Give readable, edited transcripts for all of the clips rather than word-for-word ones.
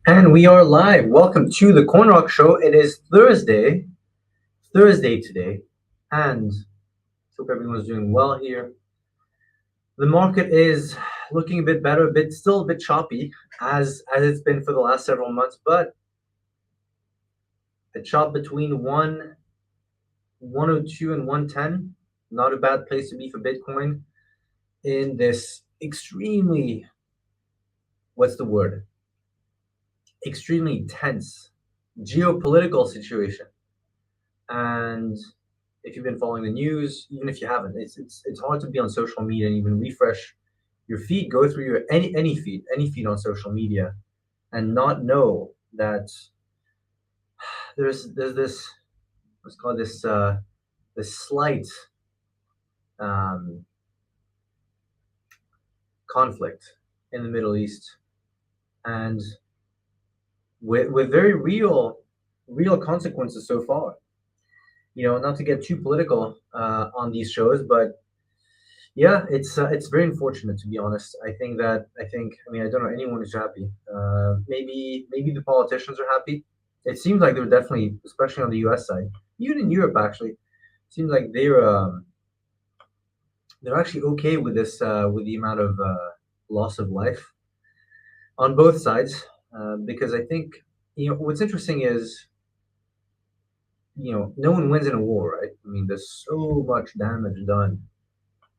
And we are live. Welcome to the CoinRock show. It is Thursday today, and hope everyone's doing well here. The market is looking a bit better, still a bit choppy as it's been for the last several months, but a chop between 102 and 110, not a bad place to be for Bitcoin in this extremely, extremely tense geopolitical situation. And if you've been following the news, even if you haven't, it's hard to be on social media and even refresh your feed, go through your any feed on social media, and not know that there's this, let's call this slight conflict in the Middle East, and with very real consequences so far. Not to get too political on these shows, but yeah, it's very unfortunate, to be honest. I mean, I don't know anyone who's happy. Maybe the politicians are happy. It seems like they're definitely, especially on the U.S. side, even in Europe actually, seems like they're actually okay with this, with the amount of loss of life on both sides. Because I think what's interesting is no one wins in a war, right? I mean, there's so much damage done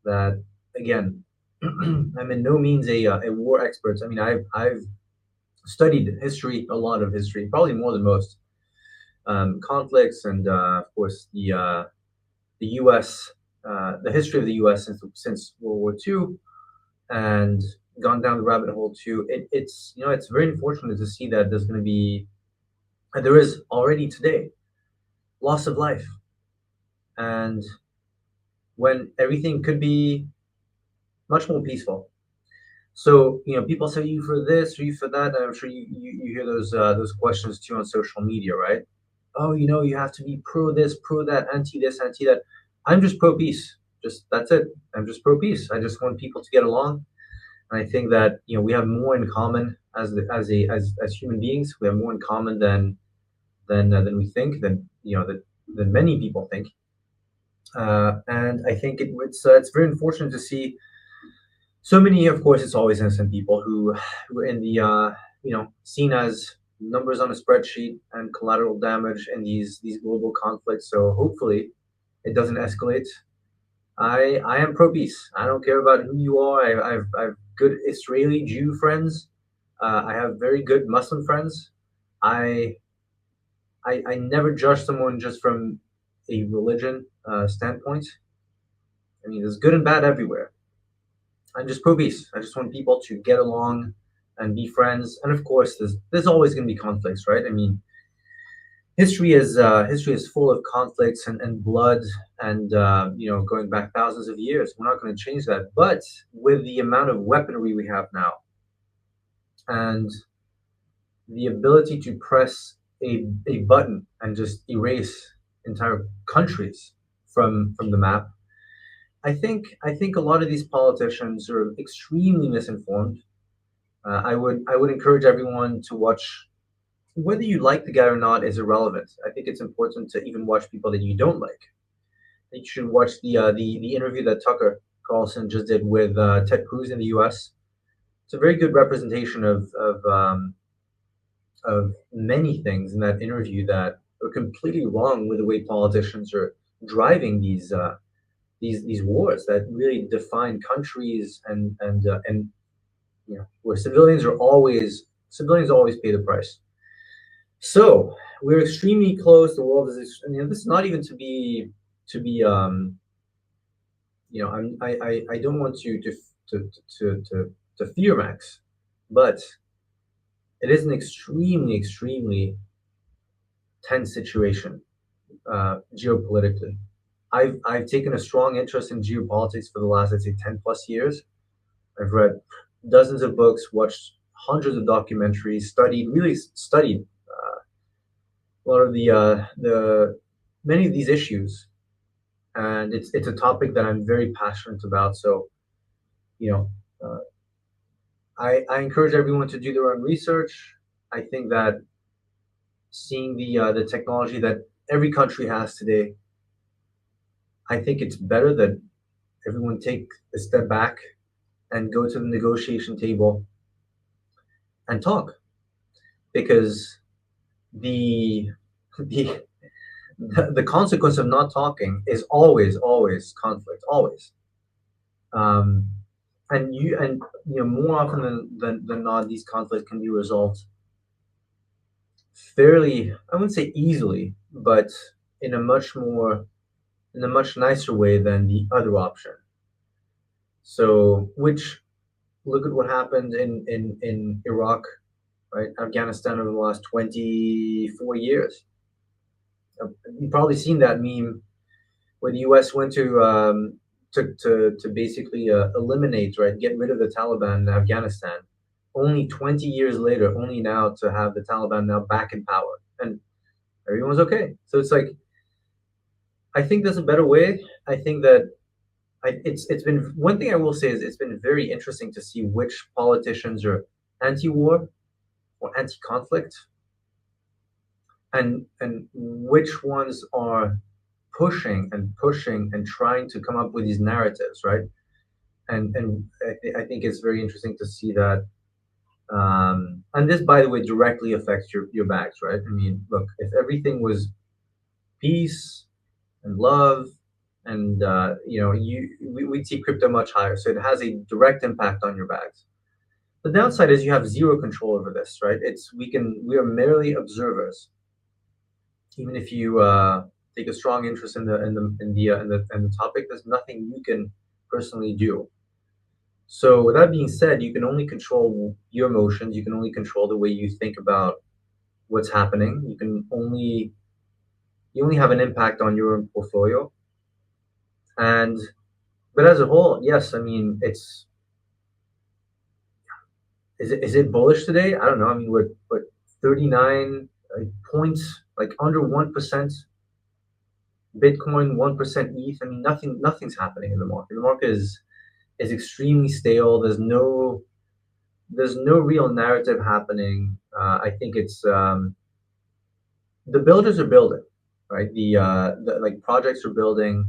that, again, I'm in no means a war expert. I mean, I've studied history, a lot of history, probably more than most, conflicts, and of course the U.S. The history of the U.S. since World War II, and gone down the rabbit hole too. It's very unfortunate to see that there is already today loss of life, and when everything could be much more peaceful. So people say, you for this or you for that, and I'm sure you hear those questions too on social media, right? Oh, you have to be pro this, pro that, anti this, anti that. I'm just pro peace. Just that's it. I'm just pro peace. I just want people to get along, and I think that we have more in common as human beings. We have more in common than we think, than many people think. And I think it's very unfortunate to see so many. Of course, it's always innocent people who are in the seen as numbers on a spreadsheet and collateral damage in these global conflicts. So hopefully it doesn't escalate. I am pro peace. I don't care about who you are. I've good Israeli Jew friends. I have very good Muslim friends. I I never judge someone just from a religion standpoint. I mean, there's good and bad everywhere. I'm just pro peace. I just want people to get along and be friends. And of course, there's always going to be conflicts, right? I mean, history is full of conflicts and blood, and going back thousands of years. We're not going to change that. But with the amount of weaponry we have now, and the ability to press a button and just erase entire countries from the map, I think a lot of these politicians are extremely misinformed. I would encourage everyone to watch. Whether you like the guy or not is irrelevant. I think it's important to even watch people that you don't like. You should watch the interview that Tucker Carlson just did with Ted Cruz in the U.S. It's a very good representation of many things in that interview that are completely wrong with the way politicians are driving these wars that really define countries, and where civilians always pay the price. So we're extremely close. The world is. This is not even to be. I don't want you to fear max, but it is an extremely tense situation geopolitically. I've taken a strong interest in geopolitics for the last, I'd say, 10+ years. I've read dozens of books, watched hundreds of documentaries, really studied a lot of the many of these issues, and it's a topic that I'm very passionate about. So, you know, I encourage everyone to do their own research. I think that seeing the technology that every country has today, I think it's better that everyone take a step back and go to the negotiation table and talk, because the the the consequence of not talking is always conflict, always. Um, and more often than not, these conflicts can be resolved fairly, I wouldn't say easily, but in a much more in a much nicer way than the other option. So, which look at what happened in Iraq, right? Afghanistan over the last 24 years. You've probably seen that meme where the U.S. went to basically eliminate, right, get rid of the Taliban in Afghanistan. Only 20 years later, only now to have the Taliban now back in power, and everyone's okay. So it's like, I think there's a better way. I think that it's been, one thing I will say is it's been very interesting to see which politicians are anti-war or anti-conflict, and which ones are pushing and trying to come up with these narratives, right? And I think it's very interesting to see that. And this, by the way, directly affects your bags, right? I mean, look, if everything was peace and love, and we'd see crypto much higher. So it has a direct impact on your bags. The downside is you have zero control over this, right? We are merely observers. Even if you take a strong interest in the topic, there's nothing you can personally do. So with that being said, you can only control your emotions. You can only control the way you think about what's happening. You only have an impact on your own portfolio. And but as a whole, yes, I mean, is it bullish today? I don't know. I mean, we're 39 points, like under 1% Bitcoin, 1% ETH. I mean, nothing's happening in the market. The market is extremely stale. There's no real narrative happening. I think it's the builders are building, right? The like projects are building,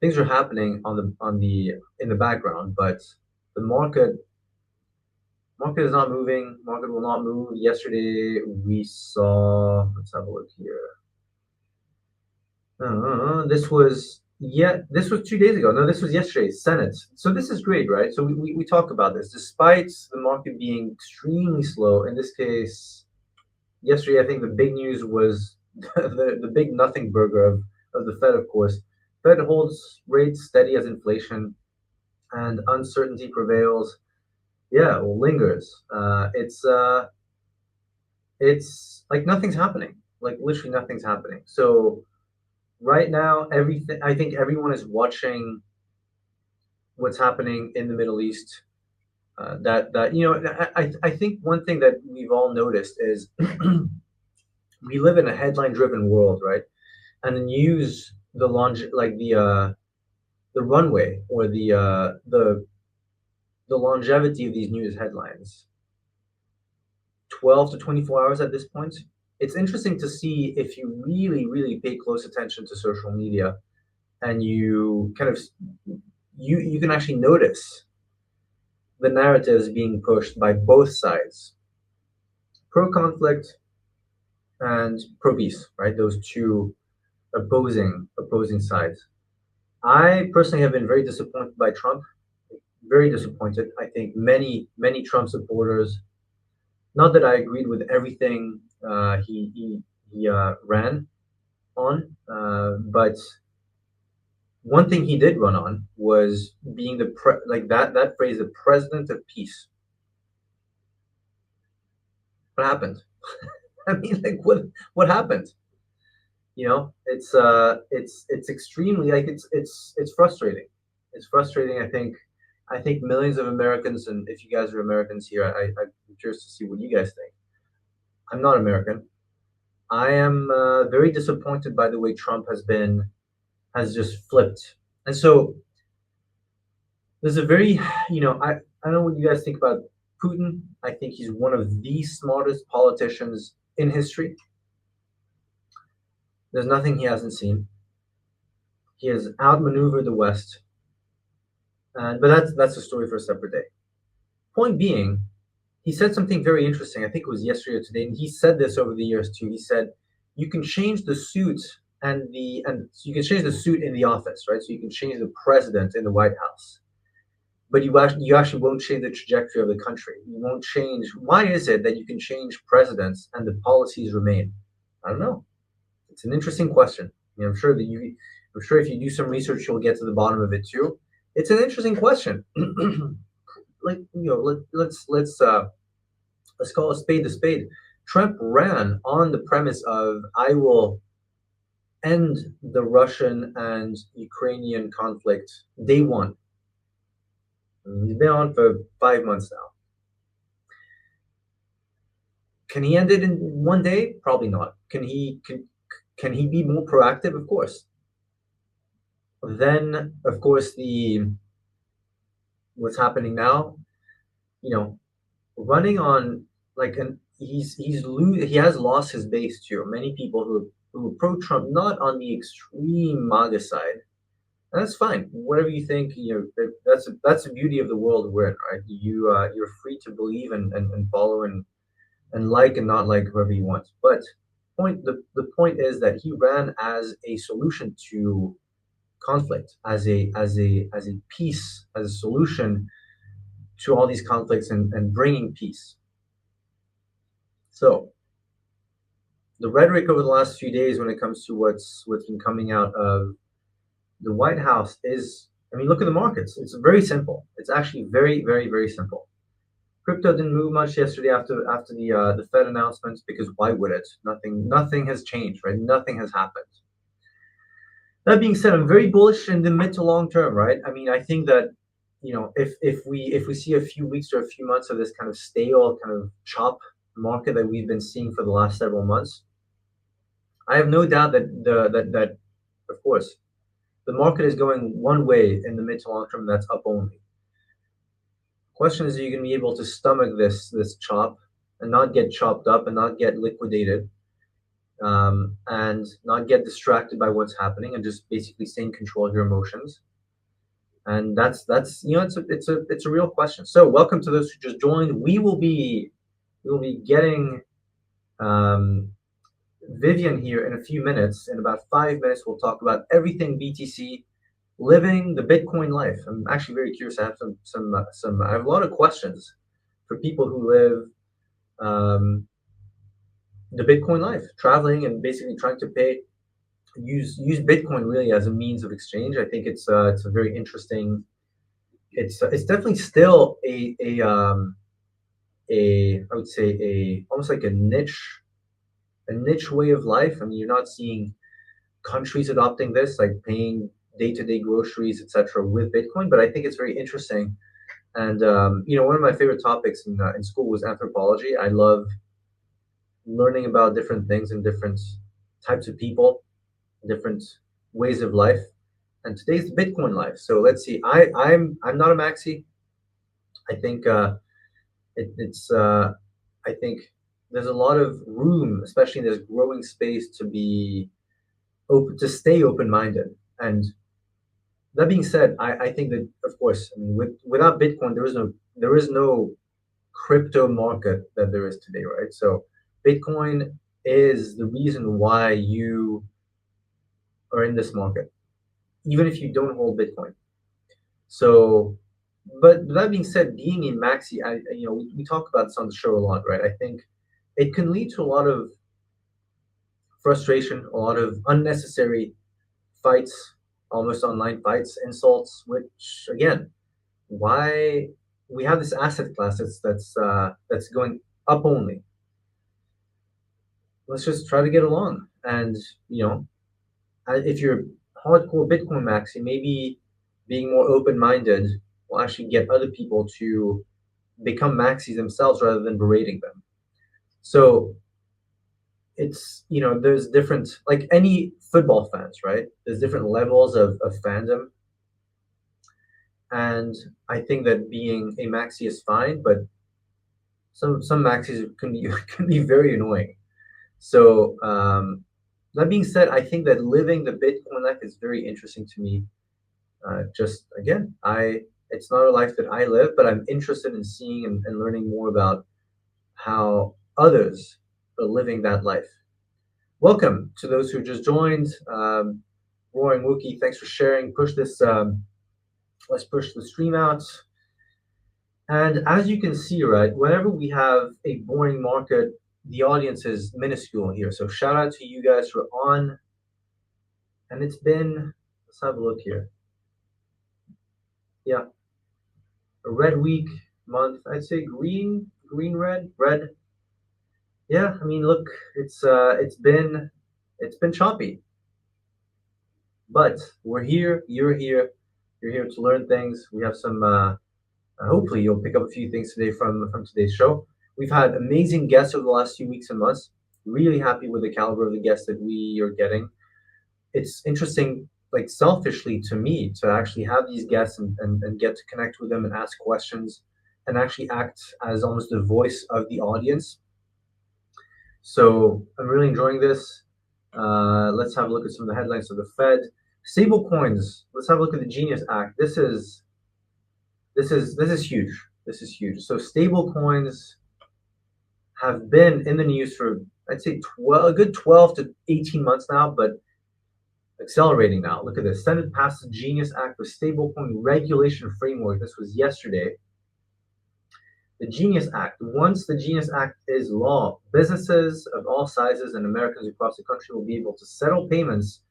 things are happening on the in the background, but the market is not moving. Market will not move. Yesterday we saw. Let's have a look here. This was 2 days ago. No, this was yesterday. Senate. So this is great, right? So we talk about this, despite the market being extremely slow. In this case, yesterday, I think the big news was the big nothing burger of the Fed, of course. Fed holds rates steady as inflation and uncertainty prevails. Yeah, well, lingers. It's like nothing's happening. Like literally nothing's happening. So right now, everything. I think everyone is watching what's happening in the Middle East. I think one thing that we've all noticed is we live in a headline-driven world, right? And the news, the runway, or the longevity of these news headlines, 12 to 24 hours at this point. It's interesting to see if you really, really pay close attention to social media, and you kind of you can actually notice the narratives being pushed by both sides, pro conflict and pro peace, right? Those two opposing sides. I personally have been very disappointed by Trump. Very disappointed. I think many Trump supporters. Not that I agreed with everything he ran on, but one thing he did run on was being like that phrase, the president of peace. What happened? I mean, like what happened? It's extremely, like, it's frustrating. It's frustrating. I think millions of Americans, and if you guys are Americans here, I'm curious to see what you guys think. I'm not American. I am very disappointed by the way Trump has just flipped. And so there's a very, I don't know what you guys think about Putin, I think he's one of the smartest politicians in history. There's nothing he hasn't seen. He has outmaneuvered the West, but that's a story for a separate day. Point being, he said something very interesting. I think it was yesterday or today, and he said this over the years too. He said, "You can change the suit and you can change the suit in the office, right? So you can change the president in the White House, but you actually won't change the trajectory of the country. You won't change. Why is it that you can change presidents and the policies remain? I don't know. It's an interesting question. I mean, I'm sure if you do some research, you'll get to the bottom of it too. It's an interesting question. Let's call a spade a spade. Trump ran on the premise of I will end the Russian and Ukrainian conflict day one. He's been on for 5 months now. Can he end it in one day? Probably not. Can he be more proactive? Of course. Then, of course, the what's happening now, you know, running on like an he has lost his base too. Many people who are pro Trump, not on the extreme MAGA side. And that's fine. Whatever you think, that's the beauty of the world we're in, right? You're free to believe and follow and like and not like whoever you want. But the point is that he ran as a solution to conflict, as a peace, as a solution to all these conflicts and bringing peace. So the rhetoric over the last few days when it comes to what's been coming out of the White House is, I mean, look at the markets. It's very simple. It's actually very, very, very simple. Crypto didn't move much yesterday after the Fed announcements because why would it? Nothing has changed, right? Nothing has happened. That being said, I'm very bullish in the mid to long term, right? I mean, I think that if we see a few weeks or a few months of this kind of stale kind of chop market that we've been seeing for the last several months, I have no doubt that of course the market is going one way in the mid to long term. That's up only. Question is, are you going to be able to stomach this chop and not get chopped up and not get liquidated, and not get distracted by what's happening and just basically stay in control of your emotions? And that's it's a real question. So welcome to those who just joined. We will be getting Vivian here in a few minutes. In about 5 minutes, we'll talk about everything BTC, living the Bitcoin life. I'm actually very curious. I have some. I have a lot of questions for people who live the Bitcoin life, traveling and basically trying to use Bitcoin really as a means of exchange. I think it's a very interesting. It's definitely still I would say a almost like a niche way of life. I mean, you're not seeing countries adopting this, like paying day-to-day groceries, etc., with Bitcoin. But I think it's very interesting. And one of my favorite topics in school was anthropology. I love learning about different things and different types of people, different ways of life. And today's the Bitcoin life. So let's see. I'm not a maxi. I think I think there's a lot of room, especially in this growing space, to be open, to stay open-minded. And that being said, I think that of course, I mean, without Bitcoin, there is no crypto market that there is today, right? So Bitcoin is the reason why you are in this market, even if you don't hold Bitcoin. So, but that being said, being a maxi, we talk about this on the show a lot, right? I think it can lead to a lot of frustration, a lot of unnecessary fights, almost online fights, insults. Which again, why we have this asset class that's going up only. Let's just try to get along, and if you're hardcore Bitcoin maxi, maybe being more open-minded will actually get other people to become maxis themselves rather than berating them. So it's there's different, like any football fans, right? There's different levels of fandom, and I think that being a maxi is fine, but some maxis can be can be very annoying. So that being said, I think that living the Bitcoin life is very interesting to me. Just again, I it's not a life that I live, but I'm interested in seeing and learning more about how others are living that life. Welcome to those who just joined. Roaring Wookie, thanks for sharing. Push this. Let's push the stream out. And as you can see, right, whenever we have a boring market, the audience is minuscule here. So shout out to you guys who are on. And it's been, let's have a look here. Yeah, a red week, month. I'd say green, red. Yeah, I mean, look, it's been choppy, but we're here. You're here. You're here to learn things. We have some. Hopefully, you'll pick up a few things today from today's show. We've had amazing guests over the last few weeks and months. Really happy with the caliber of the guests that we are getting. It's interesting, like selfishly to me, to actually have these guests and get to connect with them and ask questions and actually act as almost the voice of the audience. So I'm really enjoying this. Let's have a look at some of the headlines of the Fed. Stable coins. Let's have a look at the Genius Act. This is huge. This is huge. So stable coins have been in the news for I'd say a good 12 to 18 months now, but accelerating now. Look at this. Senate passed the Genius Act for stablecoin regulation framework. This was yesterday. The Genius Act. Once the Genius Act is law, businesses of all sizes and Americans across the country will be able to settle payments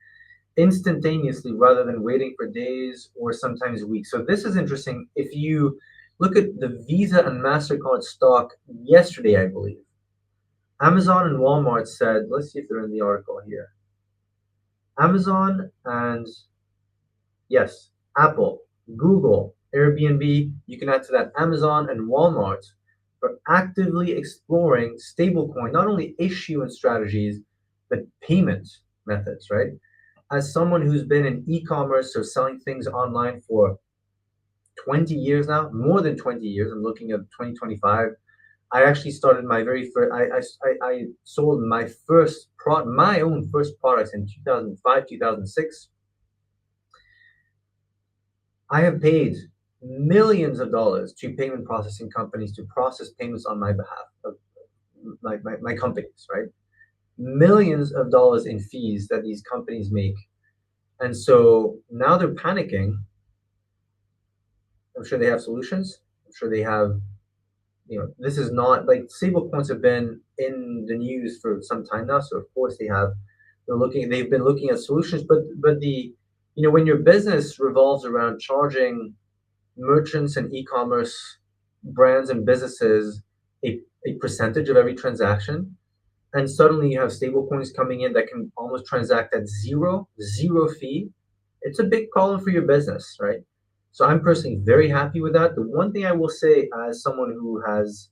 instantaneously rather than waiting for days or sometimes weeks. So this is interesting. If you look at the Visa and MasterCard stock yesterday, I believe, Amazon and Walmart said, let's see if they're in the article here. Amazon and yes, Apple, Google, Airbnb, you can add to that Amazon and Walmart are actively exploring stablecoin, not only issue and strategies, but payment methods, right? As someone who's been in e-commerce, so selling things online for 20 years now, more than 20 years, I'm looking at 2025. I actually started my very first, I sold my own first products in 2005, 2006. I have paid millions of dollars to payment processing companies to process payments on my behalf of my companies, right? Millions of dollars in fees that these companies make. And so now they're panicking. I'm sure they have solutions. I'm sure they have, this is not like stablecoins have been in the news for some time now. So of course they've been looking at solutions, but when your business revolves around charging merchants and e-commerce brands and businesses a percentage of every transaction, and suddenly you have stablecoins coming in that can almost transact at zero fee. It's a big problem for your business, right? So I'm personally very happy with that. The one thing I will say, as someone who has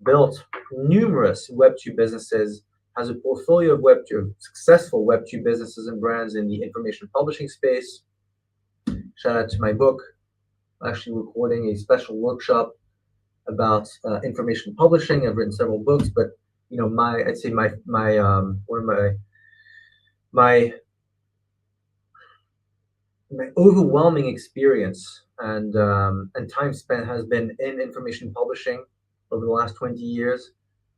built numerous Web2 businesses, has a portfolio of Web2 successful Web2 businesses and brands in the information publishing space. Shout out to my book. I'm actually recording a special workshop about information publishing. I've written several books, but I'd say my one of my overwhelming experience and time spent has been in information publishing over the last 20 years.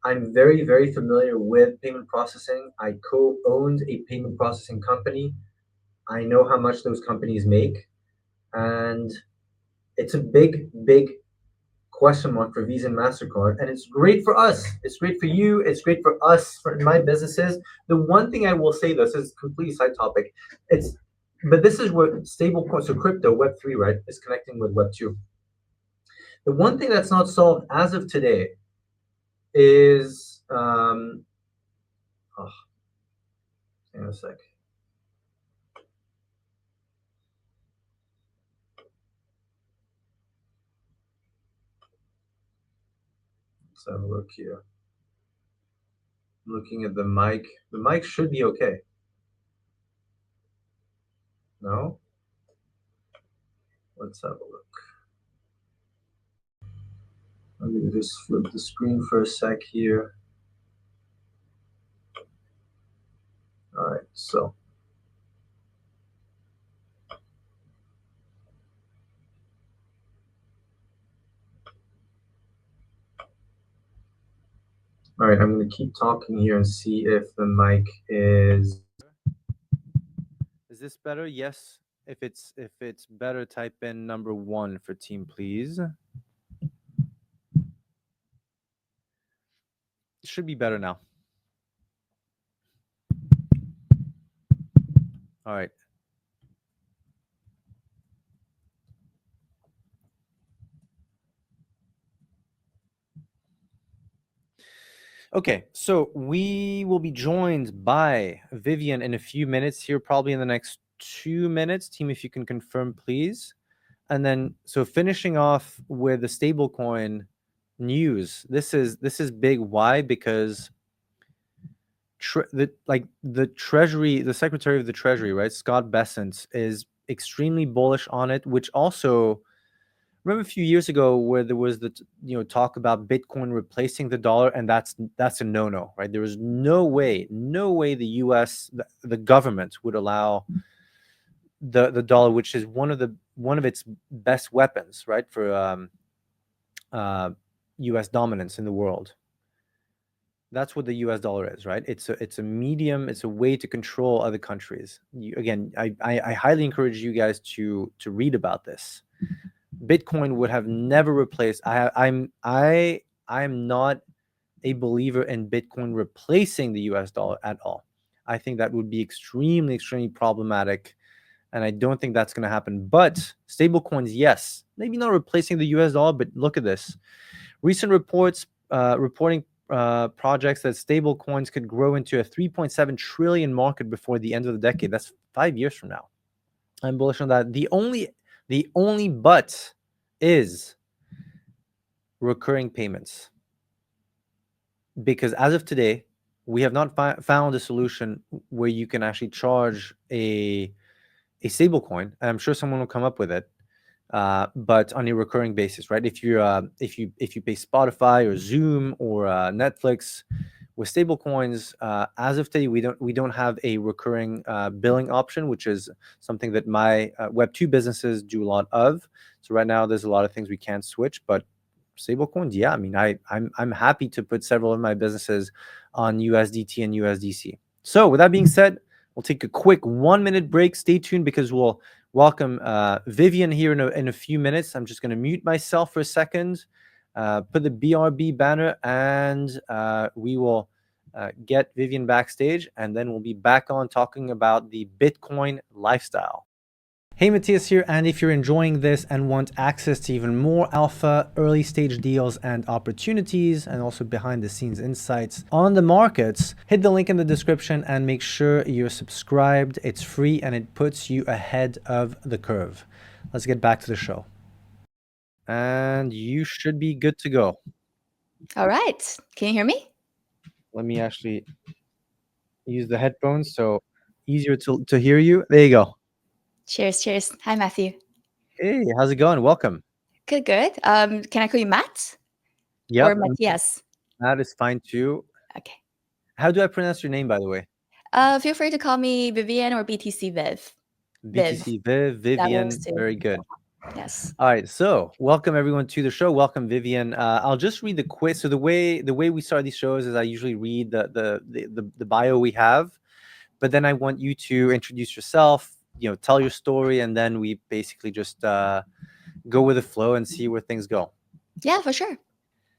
I'm very, very familiar with payment processing. I co-owned a payment processing company. I know how much those companies make, and it's a big, big question mark for Visa and MasterCard. And it's great for us. It's great for you. It's great for us, for my businesses. The one thing I will say, this is a completely side topic. But this is what stablecoins, so crypto, Web3, right, is connecting with Web2. The one thing that's not solved as of today is, hang on a sec. Let's have a look here. Looking at the mic. The mic should be okay. No? Let's have a look. Let me just flip the screen for a sec here. All right, so all right, I'm gonna keep talking here and see if the mic is. Is this better? Yes. If it's better, type in number 1 for team, please. It should be better now. All right. Okay, so we will be joined by Vivian in a few minutes here, probably in the next 2 minutes. Team, if you can confirm, please. And then, so finishing off with the stablecoin news. This is big. Why? Because the Treasury, the Secretary of the Treasury, right, Scott Bessent, is extremely bullish on it. Which also, remember a few years ago where there was the talk about Bitcoin replacing the dollar, and that's a no-no, right? There was no way the U.S. the government would allow the dollar, which is one of its best weapons, right, for U.S. dominance in the world. That's what the U.S. dollar is, right? It's a medium. It's a way to control other countries. Again, I highly encourage you guys to read about this. Bitcoin would have never replaced. I'm not a believer in Bitcoin replacing the U.S. dollar at all. I think that would be extremely problematic, and I don't think that's going to happen. But stablecoins, yes, maybe not replacing the U.S. dollar, but look at this. Recent reports reporting projects that stablecoins could grow into a 3.7 trillion market before the end of the decade. That's 5 years from now. I'm bullish on that. The only but is recurring payments, because as of today, we have not found a solution where you can actually charge a stablecoin, and I'm sure someone will come up with it, but on a recurring basis, right? If you pay Spotify or Zoom or Netflix with stablecoins, as of today, we don't have a recurring billing option, which is something that my Web2 businesses do a lot of. So right now, there's a lot of things we can't switch, but stablecoins, yeah. I mean, I'm happy to put several of my businesses on USDT and USDC. So with that being said, we'll take a quick 1-minute break. Stay tuned because we'll welcome Vivian here in a few minutes. I'm just going to mute myself for a second, put the BRB banner, and we will get Vivian backstage, and then we'll be back on talking about the Bitcoin lifestyle. Hey, Matthias here, and if you're enjoying this and want access to even more alpha, early stage deals and opportunities, and also behind the scenes insights on the markets, hit the link in the description and make sure you're subscribed. It's free and it puts you ahead of the curve. Let's get back to the show. And you should be good to go. All right. Can you hear me? Let me actually use the headphones so easier to hear you. There you go. Cheers, cheers. Hi, Matthew. Hey, how's it going? Welcome. Good, good. Can I call you Matt or Yep, Matthias? that is fine too. Okay. How do I pronounce your name, by the way? Feel free to call me Vivian or BTCviv. BTC Viv, That works Vivian, too. very good. Yes. All right, so welcome everyone to the show. Welcome, Vivian. I'll just read the quiz. So the way we start these shows is I usually read the bio we have, but then I want you to introduce yourself, tell your story, and then we basically just go with the flow and see where things go. Yeah, for sure.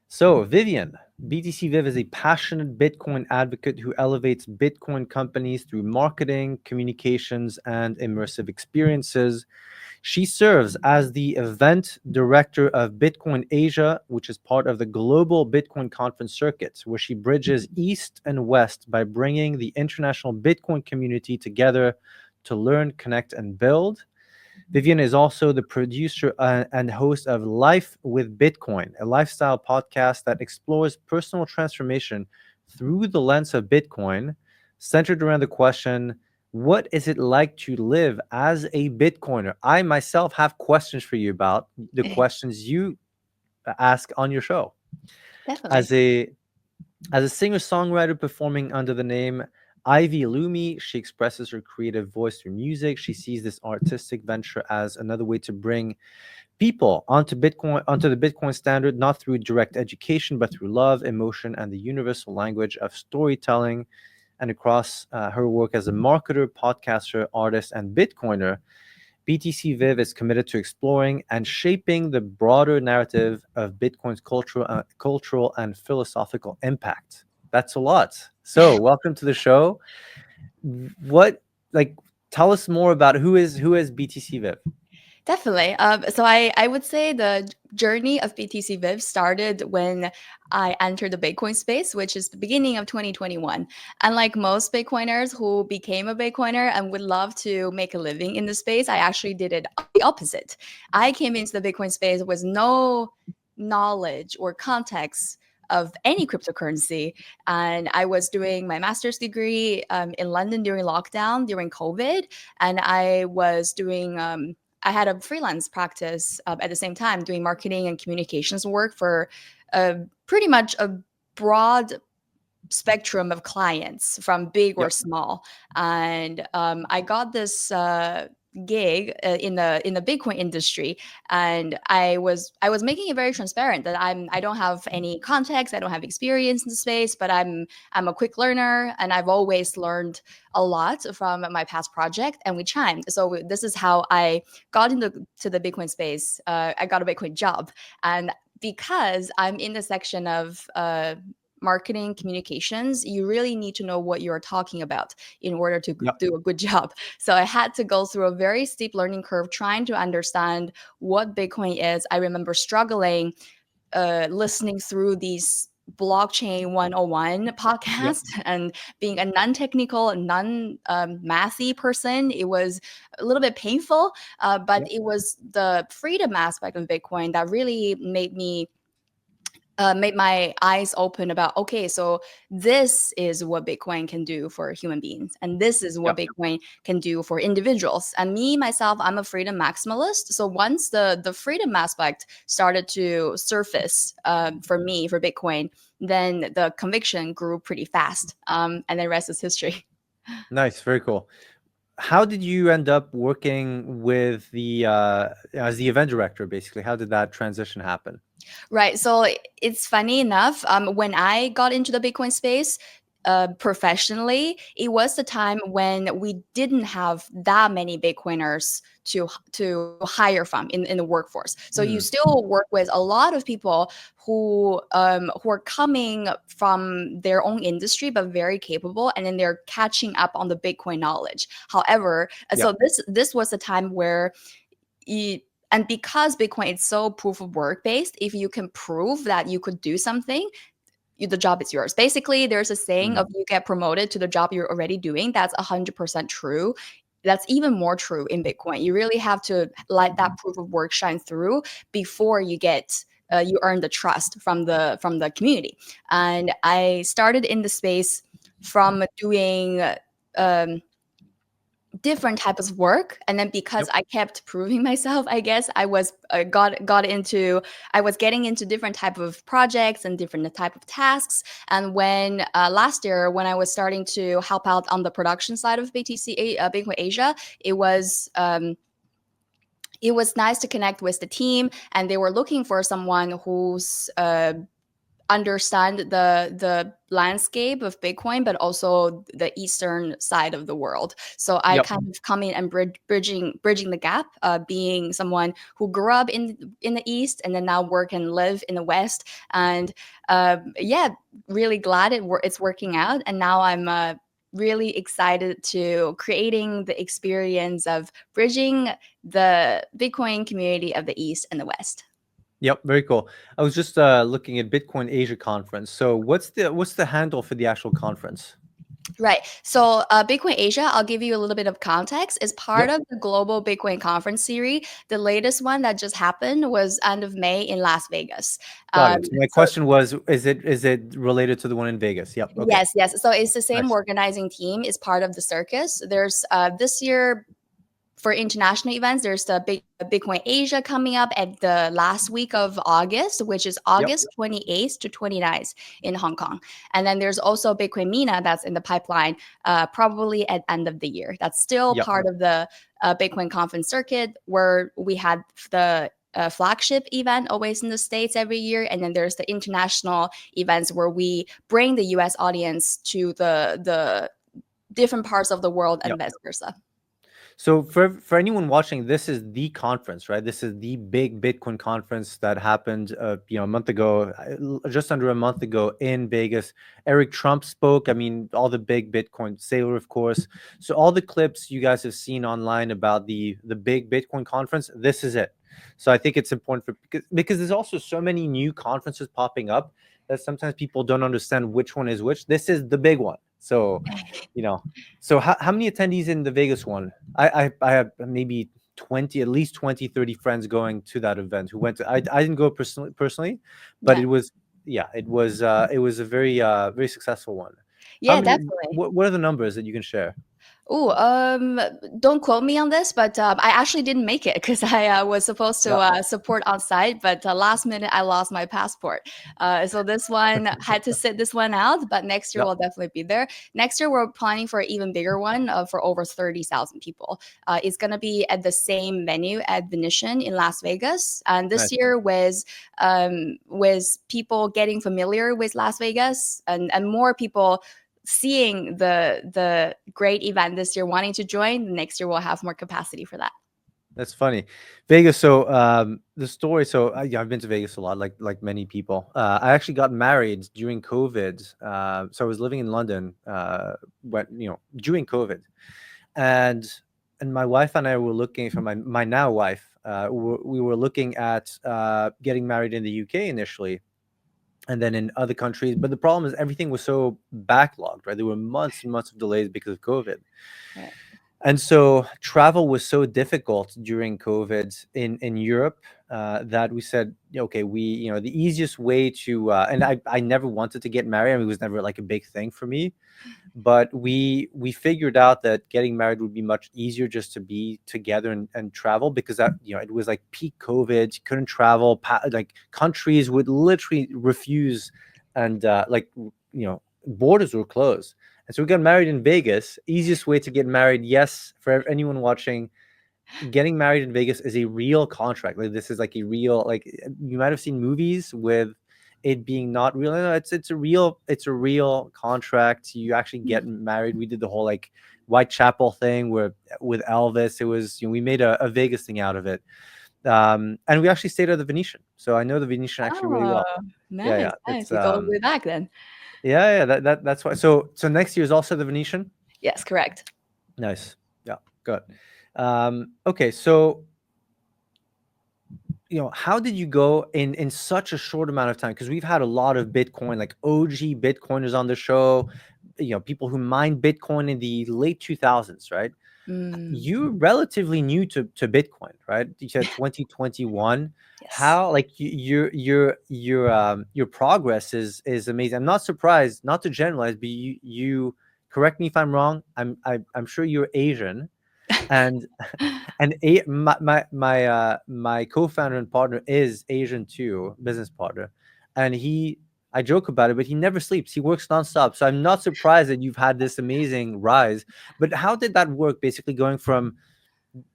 So, Vivian, BTC Viv is a passionate Bitcoin advocate who elevates Bitcoin companies through marketing, communications, and immersive experiences. She serves as the event director of Bitcoin Asia, which is part of the global Bitcoin conference circuit, where she bridges East and West by bringing the international Bitcoin community together to learn, connect, and build. Vivian is also the producer and host of Life with Bitcoin, a lifestyle podcast that explores personal transformation through the lens of Bitcoin, centered around the question, what is it like to live as a Bitcoiner? I myself have questions for you about the questions you ask on your show. Definitely. As a singer-songwriter performing under the name Ivy Lumi, she expresses her creative voice through music. She sees this artistic venture as another way to bring people onto the Bitcoin standard, not through direct education, but through love, emotion, and the universal language of storytelling. And across her work as a marketer, podcaster, artist, and Bitcoiner, BTC Viv is committed to exploring and shaping the broader narrative of Bitcoin's cultural and philosophical impact. That's a lot. So, welcome to the show. What, like, tell us more about who is BTC Viv? Definitely. So I would say the journey of BTC Viv started when I entered the Bitcoin space, which is the beginning of 2021. Unlike most Bitcoiners who became a Bitcoiner and would love to make a living in the space, I actually did it the opposite. I came into the Bitcoin space with no knowledge or context of any cryptocurrency. And I was doing my master's degree in London during lockdown, during COVID. And I was doing I had a freelance practice at the same time doing marketing and communications work for pretty much a broad spectrum of clients from big or Yep. small. And I got this gig in the Bitcoin industry, and I was making it very transparent that I don't have any context, I don't have experience in the space, but I'm a quick learner, and I've always learned a lot from my past project, and we chimed. So this is how I got into to the Bitcoin space. I got a Bitcoin job, and because I'm in the section of marketing communications, you really need to know what you're talking about in order to Yep. do a good job. So I had to go through a very steep learning curve trying to understand what Bitcoin is. I remember struggling listening through these blockchain 101 Yep. podcasts and being a non-technical, non-mathy person. It was a little bit painful, but Yep. it was the freedom aspect of Bitcoin that really made my eyes open about, okay, so this is what Bitcoin can do for human beings, and this is what Yep. Bitcoin can do for individuals. And me myself, I'm a freedom maximalist. So once the freedom aspect started to surface for me for Bitcoin, then the conviction grew pretty fast, and the rest is history. Nice. Very cool. How did you end up working with the as the event director? Basically, how did that transition happen? Right. So it's funny enough. When I got into the Bitcoin space professionally, it was the time when we didn't have that many Bitcoiners to hire from in the workforce. So you Mm, still work with a lot of people who are coming from their own industry but very capable, and then they're catching up on the Bitcoin knowledge. However, yep. so this was a time where you, and because Bitcoin is so proof of work based, if you can prove that you could do something, the job is yours. Basically, there's a saying of Mm, you get promoted to the job you're already doing. That's 100% true. That's even more true in Bitcoin. You really have to let that proof of work shine through before you earn the trust from the community. And I started in the space from doing um, different types of work, and then because yep. I kept proving myself, I guess I was got into I was getting into different type of projects and different type of tasks. And when last year when I was starting to help out on the production side of Bitcoin Asia, it was it was nice to connect with the team, and they were looking for someone who's understand the landscape of Bitcoin, but also the eastern side of the world. So I Yep. kind of come in and bridging the gap, being someone who grew up in the east and then now work and live in the west. And yeah, really glad it's working out. And now I'm really excited to creating the experience of bridging the Bitcoin community of the east and the west. Yep. Very cool. I was just looking at Bitcoin Asia conference. So what's the handle for the actual conference? Right. So, Bitcoin Asia, I'll give you a little bit of context, is part Yep. of the Global Bitcoin Conference series. The latest one that just happened was end of May in Las Vegas. Got Um, it. So my so question was, is it related to the one in Vegas? Yep. Okay. yes. So it's the same Nice. organizing team. Is part of the circus. There's this year for international events, there's the Bitcoin Asia coming up at the last week of August, which is Yep. August 28th to 29th in Hong Kong. And then there's also Bitcoin Mina that's in the pipeline, probably at end of the year. That's still Yep. part of the Bitcoin conference circuit, where we had the flagship event always in the States every year. And then there's the international events where we bring the US audience to the different parts of the world and Yep. vice versa. So for anyone watching, this is the conference, right? This is the big Bitcoin conference that happened, a month ago, just under a month ago in Vegas. Eric Trump spoke. I mean, all the big Bitcoin, Sailor, of course. So all the clips you guys have seen online about the big Bitcoin conference, this is it. So I think it's important because there's also so many new conferences popping up that sometimes people don't understand which one is which. This is the big one. So, so how many attendees in the Vegas one? I have maybe 20, at least 20, 30 friends going to that event who went to, I didn't go personally, but Yeah. it was a very, very successful one. How Yeah, many, definitely. what are the numbers that you can share? Oh, don't quote me on this, but I actually didn't make it because I was supposed to Yeah. support on site, but last minute I lost my passport. So this one had to sit this one out, but next year Yeah. we'll definitely be there. Next year we're planning for an even bigger one for over 30,000 people. It's gonna be at the same venue at Venetian in Las Vegas, and this Nice. year with people getting familiar with Las Vegas and more people seeing the great event this year wanting to join, next year we'll have more capacity for that. That's funny. Vegas. So the story. So yeah, I've been to Vegas a lot, like many people. I actually got married during COVID. So I was living in London during COVID, and my wife and I were looking for my now wife. We were looking at getting married in the UK initially, and then in other countries. But the problem is everything was so backlogged, right? There were months and months of delays because of COVID. Right. And so travel was so difficult during COVID in Europe that we said, okay, the easiest way to, and I never wanted to get married. I mean, it was never like a big thing for me, but we figured out that getting married would be much easier just to be together and travel, because that, it was like peak COVID, you couldn't travel, like countries would literally refuse, and borders were closed. And so we got married in Vegas. Easiest way to get married. Yes, for anyone watching, getting married in Vegas is a real contract. Like, this is like a real, like, you might have seen movies with it being not real. No, it's a real contract. You actually get married. We did the whole like Whitechapel thing where with Elvis, it was, we made a Vegas thing out of it. And we actually stayed at the Venetian. So I know the Venetian actually really Oh, well. Yeah, nice, yeah. nice. You go all the way back then. Yeah, that's why. So next year is also the Venetian. Yes, correct. Nice. Yeah, good. Okay, so how did you go in such a short amount of time? Because we've had a lot of Bitcoin, like OG Bitcoiners on the show, people who mined Bitcoin in the late 2000s, right? Mm, You're relatively new to Bitcoin, right? You said 2021. yes. How, like, your progress is amazing. I'm not surprised, not to generalize, but you correct me if I'm wrong. I'm sure you're Asian, and my co-founder and partner is Asian too, business partner, and I joke about it, but he never sleeps. He works nonstop. So I'm not surprised that you've had this amazing rise. But how did that work? Basically, going from,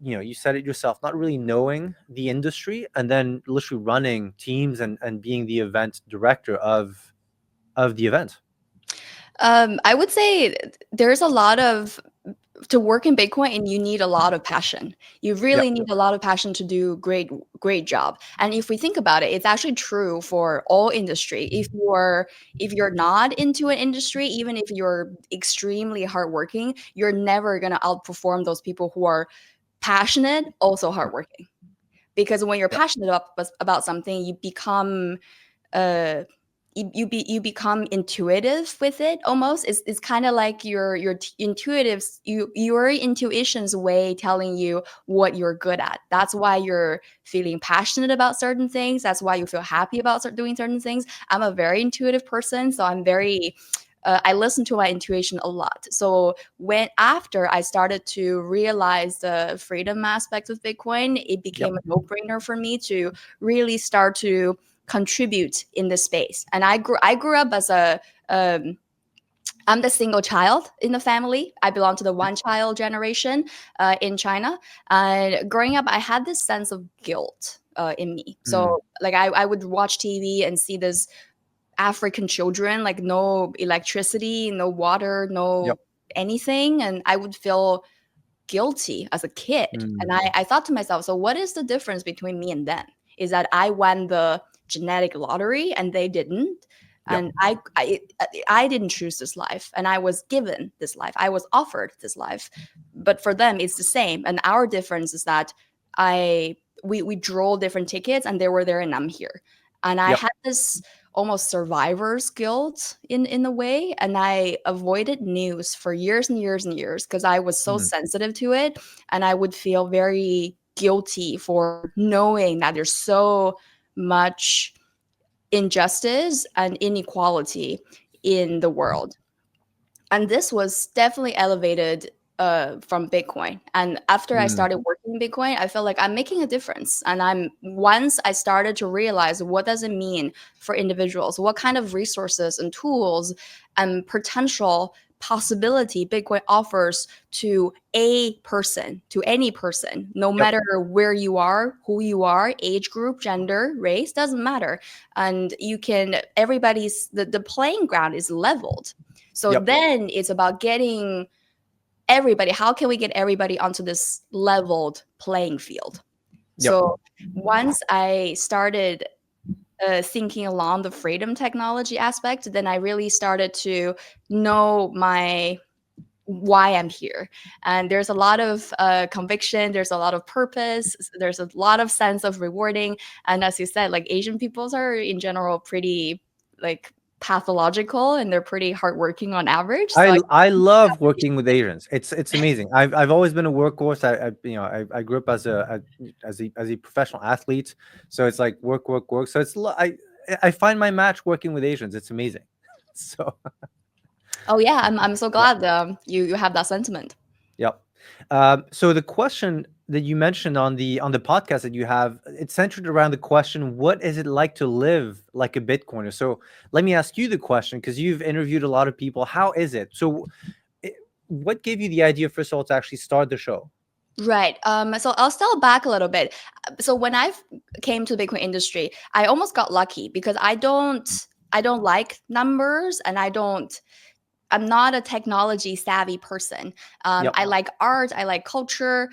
you said it yourself, not really knowing the industry, and then literally running teams and being the event director of the event. I would say there's a lot of to work in Bitcoin, and you need a lot of passion. You Yeah. really need a lot of passion to do great job. And if we think about it, it's actually true for all industry. If you're not into an industry, even if you're extremely hardworking, you're never gonna outperform those people who are passionate, also hardworking. Because when you're Yeah. passionate about something, you become uh you become intuitive with it almost. It's kind of like your intuition's way telling you what you're good at. That's why you're feeling passionate about certain things. That's why you feel happy about doing certain things. I'm a very intuitive person, so I'm very I listened to my intuition a lot. So when after I started to realize the freedom aspect of Bitcoin, it became Yep. a no-brainer for me to really start to contribute in this space. And I grew up as a I'm the single child in the family. I belong to the one child generation in China. And growing up, I had this sense of guilt in me. Mm. So, like, I would watch TV and see this African children, like, no electricity, no water, no Yep. anything. And I would feel guilty as a kid. And Mm. I thought to myself, so what is the difference between me and them? Is that I won the genetic lottery and they didn't? Yep. And I didn't choose this life, and I was given this life. I was offered this life, but for them it's the same. And our difference is that I we draw different tickets, and they were there, and I'm here. And I Yep. had this almost survivor's guilt in a way, and I avoided news for years and years and years because I was so Mm. sensitive to it, and I would feel very guilty for knowing that there's so much injustice and inequality in the world. And this was definitely elevated from Bitcoin. And after I Mm. started working in Bitcoin, I felt like I'm making a difference. And I'm once I started to realize what does it mean for individuals, what kind of resources and tools and potential possibility Bitcoin offers to a person, to any person, no Yep. matter where you are, who you are, age group, gender, race, doesn't matter. And you can, everybody's, the playing ground is leveled. So Yep. then it's about getting everybody. How can we get everybody onto this leveled playing field? Yep. So once I started thinking along the freedom technology aspect, then I really started to know my why I'm here. And there's a lot of conviction, there's a lot of purpose, there's a lot of sense of rewarding. And as you said, like Asian peoples are in general pretty like pathological, and they're pretty hardworking on average. So I love working with Asians. It's amazing. I've always been a workhorse. I grew up as a professional athlete. So it's like work, work, work. So I find my match working with Asians. It's amazing. So oh yeah, I'm so yeah. glad you have that sentiment. Yep. So the question that you mentioned on the podcast that you have, it's centered around the question, what is it like to live like a Bitcoiner? So let me ask you the question, because you've interviewed a lot of people. How is it? So it, what gave you the idea, first of all, to actually start the show? Right. So I'll step back a little bit. So when I came to the Bitcoin industry, I almost got lucky because I don't like numbers, and I'm not a technology savvy person. Yep. I like art, I like culture,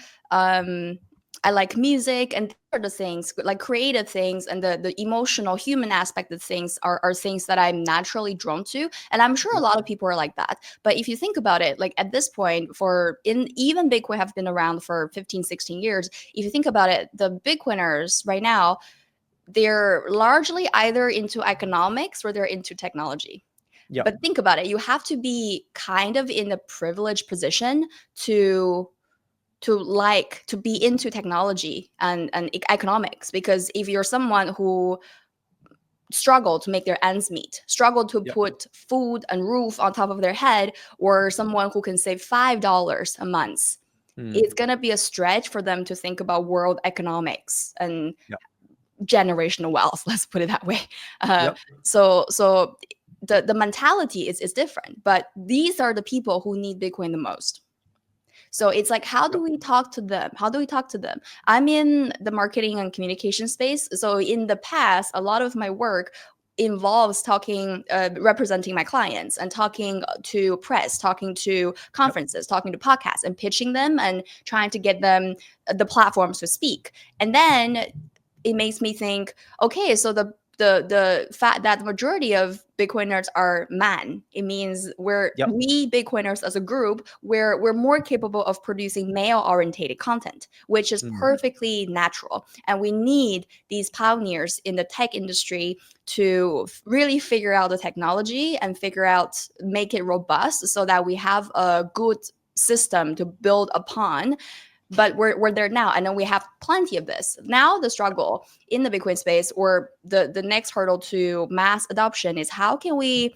I like music, and these are the things like creative things, and the emotional human aspect of things are things that I'm naturally drawn to. And I'm sure a lot of people are like that. But if you think about it, like at this point, for in even Bitcoin have been around for 15, 16 years. If you think about it, the Bitcoiners right now, they're largely either into economics or they're into technology. Yep. But think about it, you have to be kind of in a privileged position to to be into technology and economics, because if you're someone who struggle to make their ends meet, struggle to Yep. put food and roof on top of their head, or someone who can save $5 a month, Mm. it's going to be a stretch for them to think about world economics and Yep. generational wealth, let's put it that way. uh, Yep. so the mentality is different, but these are the people who need Bitcoin the most. So it's like, how do Yep. we talk to them? How do we talk to them? I'm in the marketing and communication space. So in the past, a lot of my work involves talking, representing my clients and talking to press, talking to Yep. conferences, talking to podcasts and pitching them and trying to get them the platforms to speak. And then it makes me think, okay, so the fact that the majority of Bitcoiners are men, it means Yep. we Bitcoiners as a group, we're more capable of producing male orientated content, which is Mm. perfectly natural. And we need these pioneers in the tech industry to really figure out the technology and figure out, make it robust so that we have a good system to build upon. But we're there now, and then we have plenty of this. Now the struggle in the Bitcoin space, or the next hurdle to mass adoption, is how can we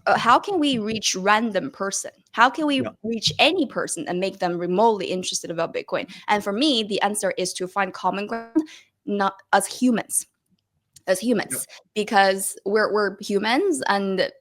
how can we reach random person? How can we Yeah. reach any person and make them remotely interested about Bitcoin? And for me, the answer is to find common ground, not as humans, Yep. because we're humans, and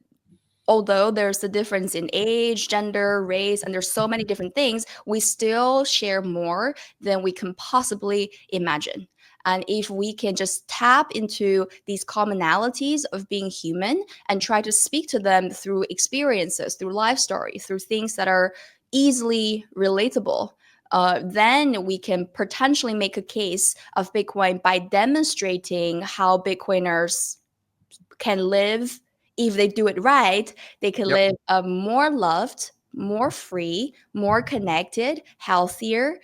although there's a difference in age, gender, race, and there's so many different things, we still share more than we can possibly imagine. And if we can just tap into these commonalities of being human and try to speak to them through experiences, through life story, through things that are easily relatable, then we can potentially make a case of Bitcoin by demonstrating how Bitcoiners can live, if they do it right, they can Yep. live a more loved, more free, more connected, healthier,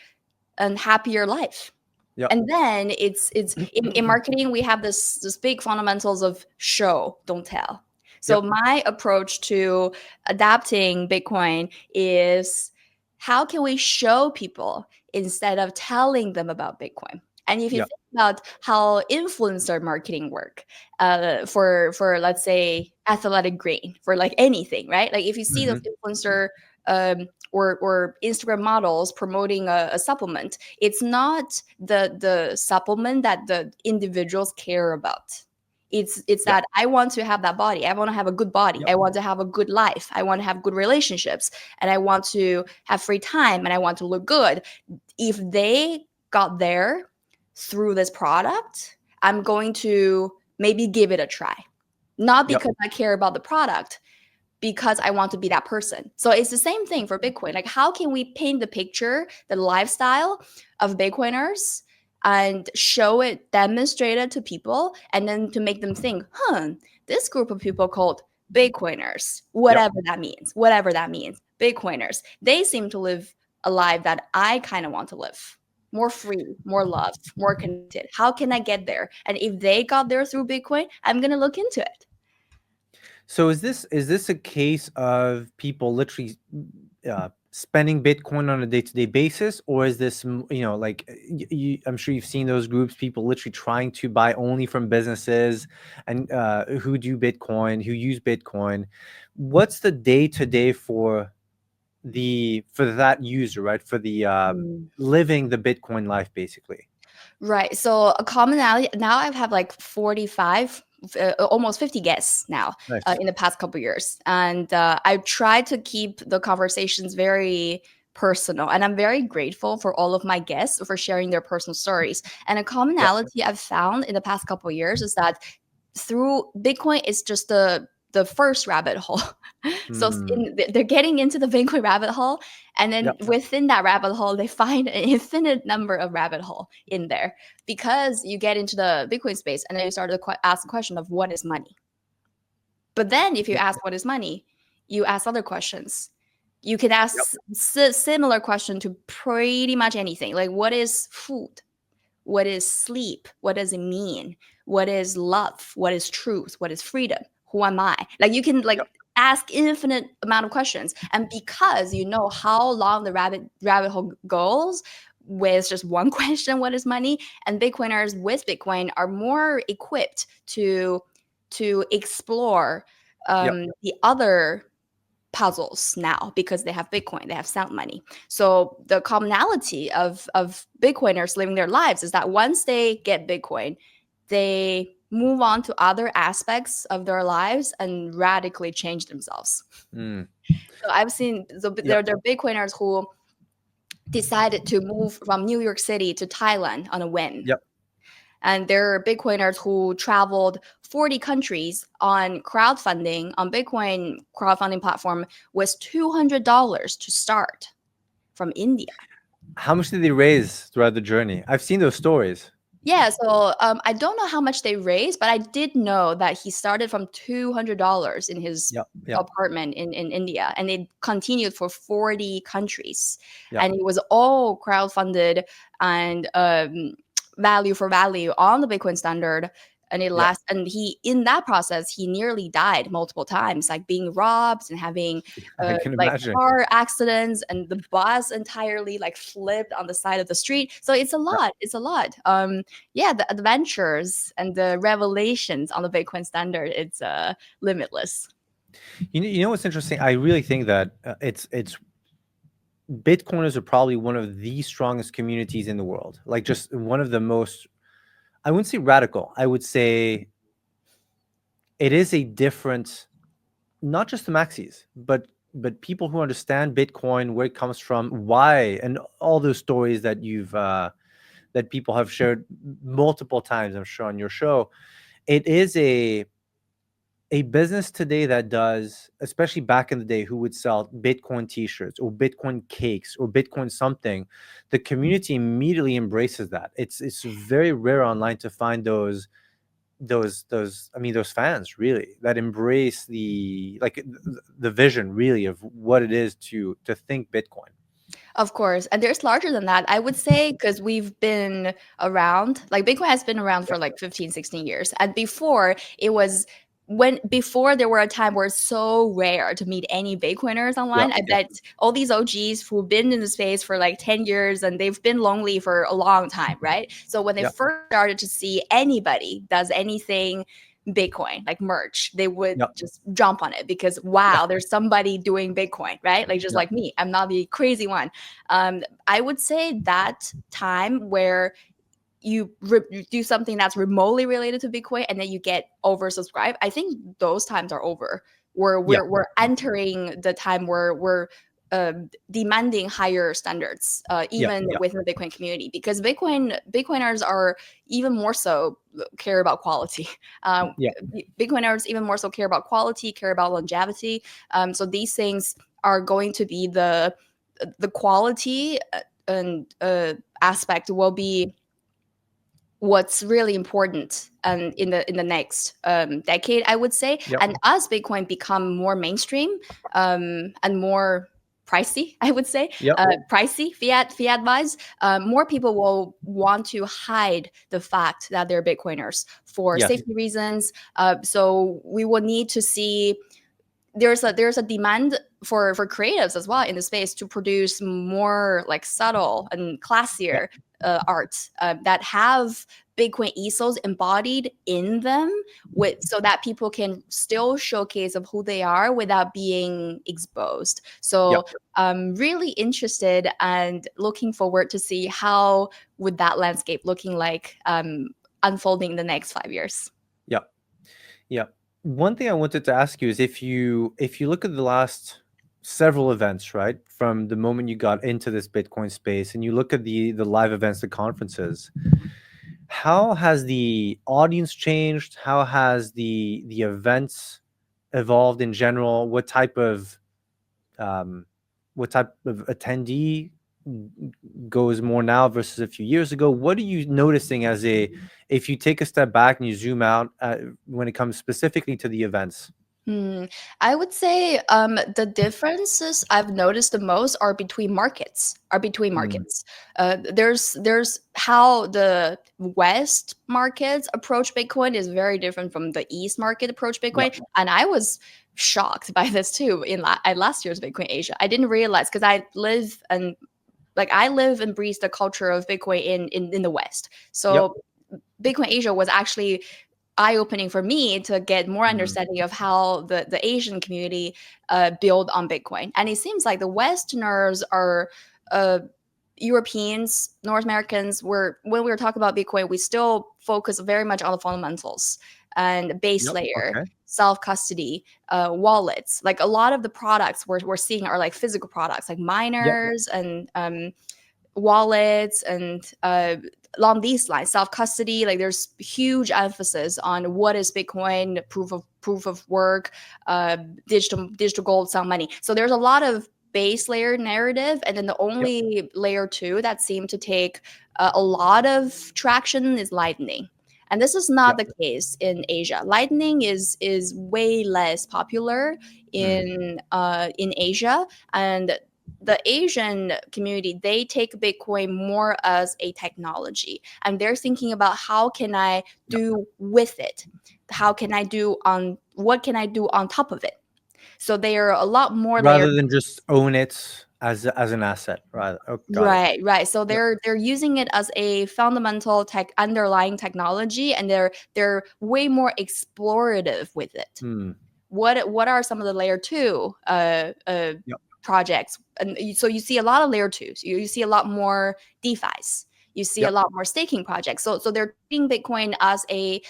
and happier life. Yep. And then it's in marketing, we have this big fundamentals of show, don't tell. So Yep. my approach to adapting Bitcoin is, how can we show people instead of telling them about Bitcoin? And if you Yep. think about how influencer marketing work, for let's say athletic green, for like anything, right? Like if you see those Hmm. influencer or Instagram models promoting a supplement, it's not the supplement that the individuals care about. It's Yep. that I want to have that body. I want to have a good body. Yep. I want to have a good life. I want to have good relationships, and I want to have free time, and I want to look good. If they got there through this product, I'm going to maybe give it a try. Not Yep. because I care about the product, because I want to be that person. So it's the same thing for Bitcoin. Like, how can we paint the picture, the lifestyle of Bitcoiners, and show it, demonstrate it to people, and then to make them think, this group of people called Bitcoiners, Yep. whatever that means, Bitcoiners, they seem to live a life that I kind of want to live. More free, more loved, more connected. How can I get there? And if they got there through Bitcoin, I'm going to look into it. So is this a case of people literally spending Bitcoin on a day-to-day basis, or is this like I'm sure you've seen those groups, people literally trying to buy only from businesses and who do Bitcoin, who use Bitcoin? What's the day-to-day for that user, right? For the living the Bitcoin life, basically. Right. So a commonality now, I've had like 45, almost 50 guests now Nice. in the past couple years, and I try to keep the conversations very personal. And I'm very grateful for all of my guests for sharing their personal stories. And a Yep. commonality I've found in the past couple years is that through Bitcoin is just the first rabbit hole. So Hmm. they're getting into the Bitcoin rabbit hole, and then Yep. within that rabbit hole, they find an infinite number of rabbit hole in there, because you get into the Bitcoin space and then you start to ask the question of what is money. But then if you Yep. ask what is money, you ask other questions. You can Yep. ask similar question to pretty much anything, like what is food, what is sleep, what does it mean, what is love, what is truth, what is freedom, who am I? Like you can Yep. ask infinite amount of questions, and because you know how long the rabbit hole goes with just one question, what is money, and Bitcoiners with Bitcoin are more equipped to explore Yep. the other puzzles now, because they have Bitcoin, they have sound money. So the commonality of Bitcoiners living their lives is that once they get Bitcoin, they move on to other aspects of their lives and radically change themselves. Mm. So I've seen, so Yep. there are Bitcoiners who decided to move from New York City to Thailand on a whim. Yep. And there are Bitcoiners who traveled 40 countries on crowdfunding, on Bitcoin crowdfunding platform, with $200 to start from India. How much did they raise throughout the journey? I've seen those stories. Yeah, so I don't know how much they raised, but I did know that he started from $200 in his Yep. Yep. apartment in India, and it continued for 40 countries. Yep. And it was all crowdfunded and value for value on the Bitcoin standard. And it Yep. lasts, and he, in that process, he nearly died multiple times, like being robbed and having I can like imagine. car accidents, and the bus entirely like flipped on the side of the street. So it's a Yep. lot. It's a lot. Yeah, the adventures and the revelations on the Bitcoin standard, it's limitless. You know what's interesting? I really think that it's Bitcoiners are probably one of the strongest communities in the world. Like just one of the most, I wouldn't say radical. I would say it is a different, not just the maxis, but people who understand Bitcoin, where it comes from, why, and all those stories that you've that people have shared multiple times, I'm sure, on your show. It is a business today that does, especially back in the day, who would sell Bitcoin t-shirts or Bitcoin cakes or Bitcoin something, the community immediately embraces that. It's very rare online to find those I mean those fans really that embrace the like the vision really of what it is to think Bitcoin. Of course. And there's larger than that. I would say because we've been around, like Bitcoin has been around for Yep. like 15, 16 years. And before it was before there were a time where it's so rare to meet any Bitcoiners Yep. online. I Yep. bet all these OGs who've been in the space for like 10 years and they've been lonely for a long time, right? So when they Yep. first started to see anybody does anything Bitcoin, like merch, they would Yep. just jump on it because wow, there's somebody doing Bitcoin, right? Like just Yep. like me, I'm not the crazy one. I would say that time where you do something that's remotely related to Bitcoin and then you get oversubscribed, I think those times are over. Where Yep. we're entering the time where we're demanding higher standards, Yep. even Yep. within the Bitcoin community, because Bitcoiners are even more so care about quality. Um, Yep. Bitcoiners even more so care about quality, care about longevity. So these things are going to be the quality and aspect will be what's really important and in the next decade, I would say. Yep. And as Bitcoin become more mainstream and more pricey, I would say, Yep. pricey fiat wise, more people will want to hide the fact that they're Bitcoiners for Yes. safety reasons. So we will need to see there's a demand for creatives as well in the space to produce more like subtle and Yep. classier art that have Bitcoin ethos embodied in them, with so that people can still showcase of who they are without being exposed. Yep. So I'm really interested and looking forward to see how would that landscape looking like unfolding in the next 5 years. Yep. Yep. One thing I wanted to ask you is if you look at the last several events, right, from the moment you got into this Bitcoin space, and you look at the live events, the conferences, how has the audience changed? How has the events evolved in general? Um, what type of attendee goes more now versus a few years ago? What are you noticing as if you take a step back and you zoom out when it comes specifically to the events? Hmm. I would say the differences I've noticed the most are between markets. Mm, There's how the West markets approach Bitcoin is very different from the East market approach yep. Bitcoin, and I was shocked by this too at last year's Bitcoin Asia. I didn't realize because I live and breathe the culture of Bitcoin in the West. Yep. So Bitcoin Asia was actually eye-opening for me to get more Mm, understanding of how the Asian community build on Bitcoin. And it seems like the Westerners are uh, Europeans, North Americans, were when we were talking about Bitcoin, we still focus very much on the fundamentals and base yep. layer, Okay. self custody, wallets. Like a lot of the products we're seeing are like physical products, like Yep. miners and wallets and along these lines, self custody. Like there's huge emphasis on what is Bitcoin, proof of work, digital gold, sound money. So there's a lot of base layer narrative, and then the Yep. only layer two that seemed to take a lot of traction is Lightning. And this is not Yep. the case in Asia. Lightning is way less popular Mm, in Asia, and the Asian community, they take Bitcoin more as a technology, and they're thinking about how can I yep. do with it? How can I do on what can I do on top of it? So they are a lot more layered. Rather than just own it as an asset. Right. Oh, got it. Right, right. So Yep. they're using it as a fundamental tech underlying technology, and they're way more explorative with it. Mm, what are some of the layer 2 Yep. projects? And so you see a lot of layer 2s. You see a lot more DeFi's. You see a Yep. lot more staking projects. So they're treating Bitcoin as a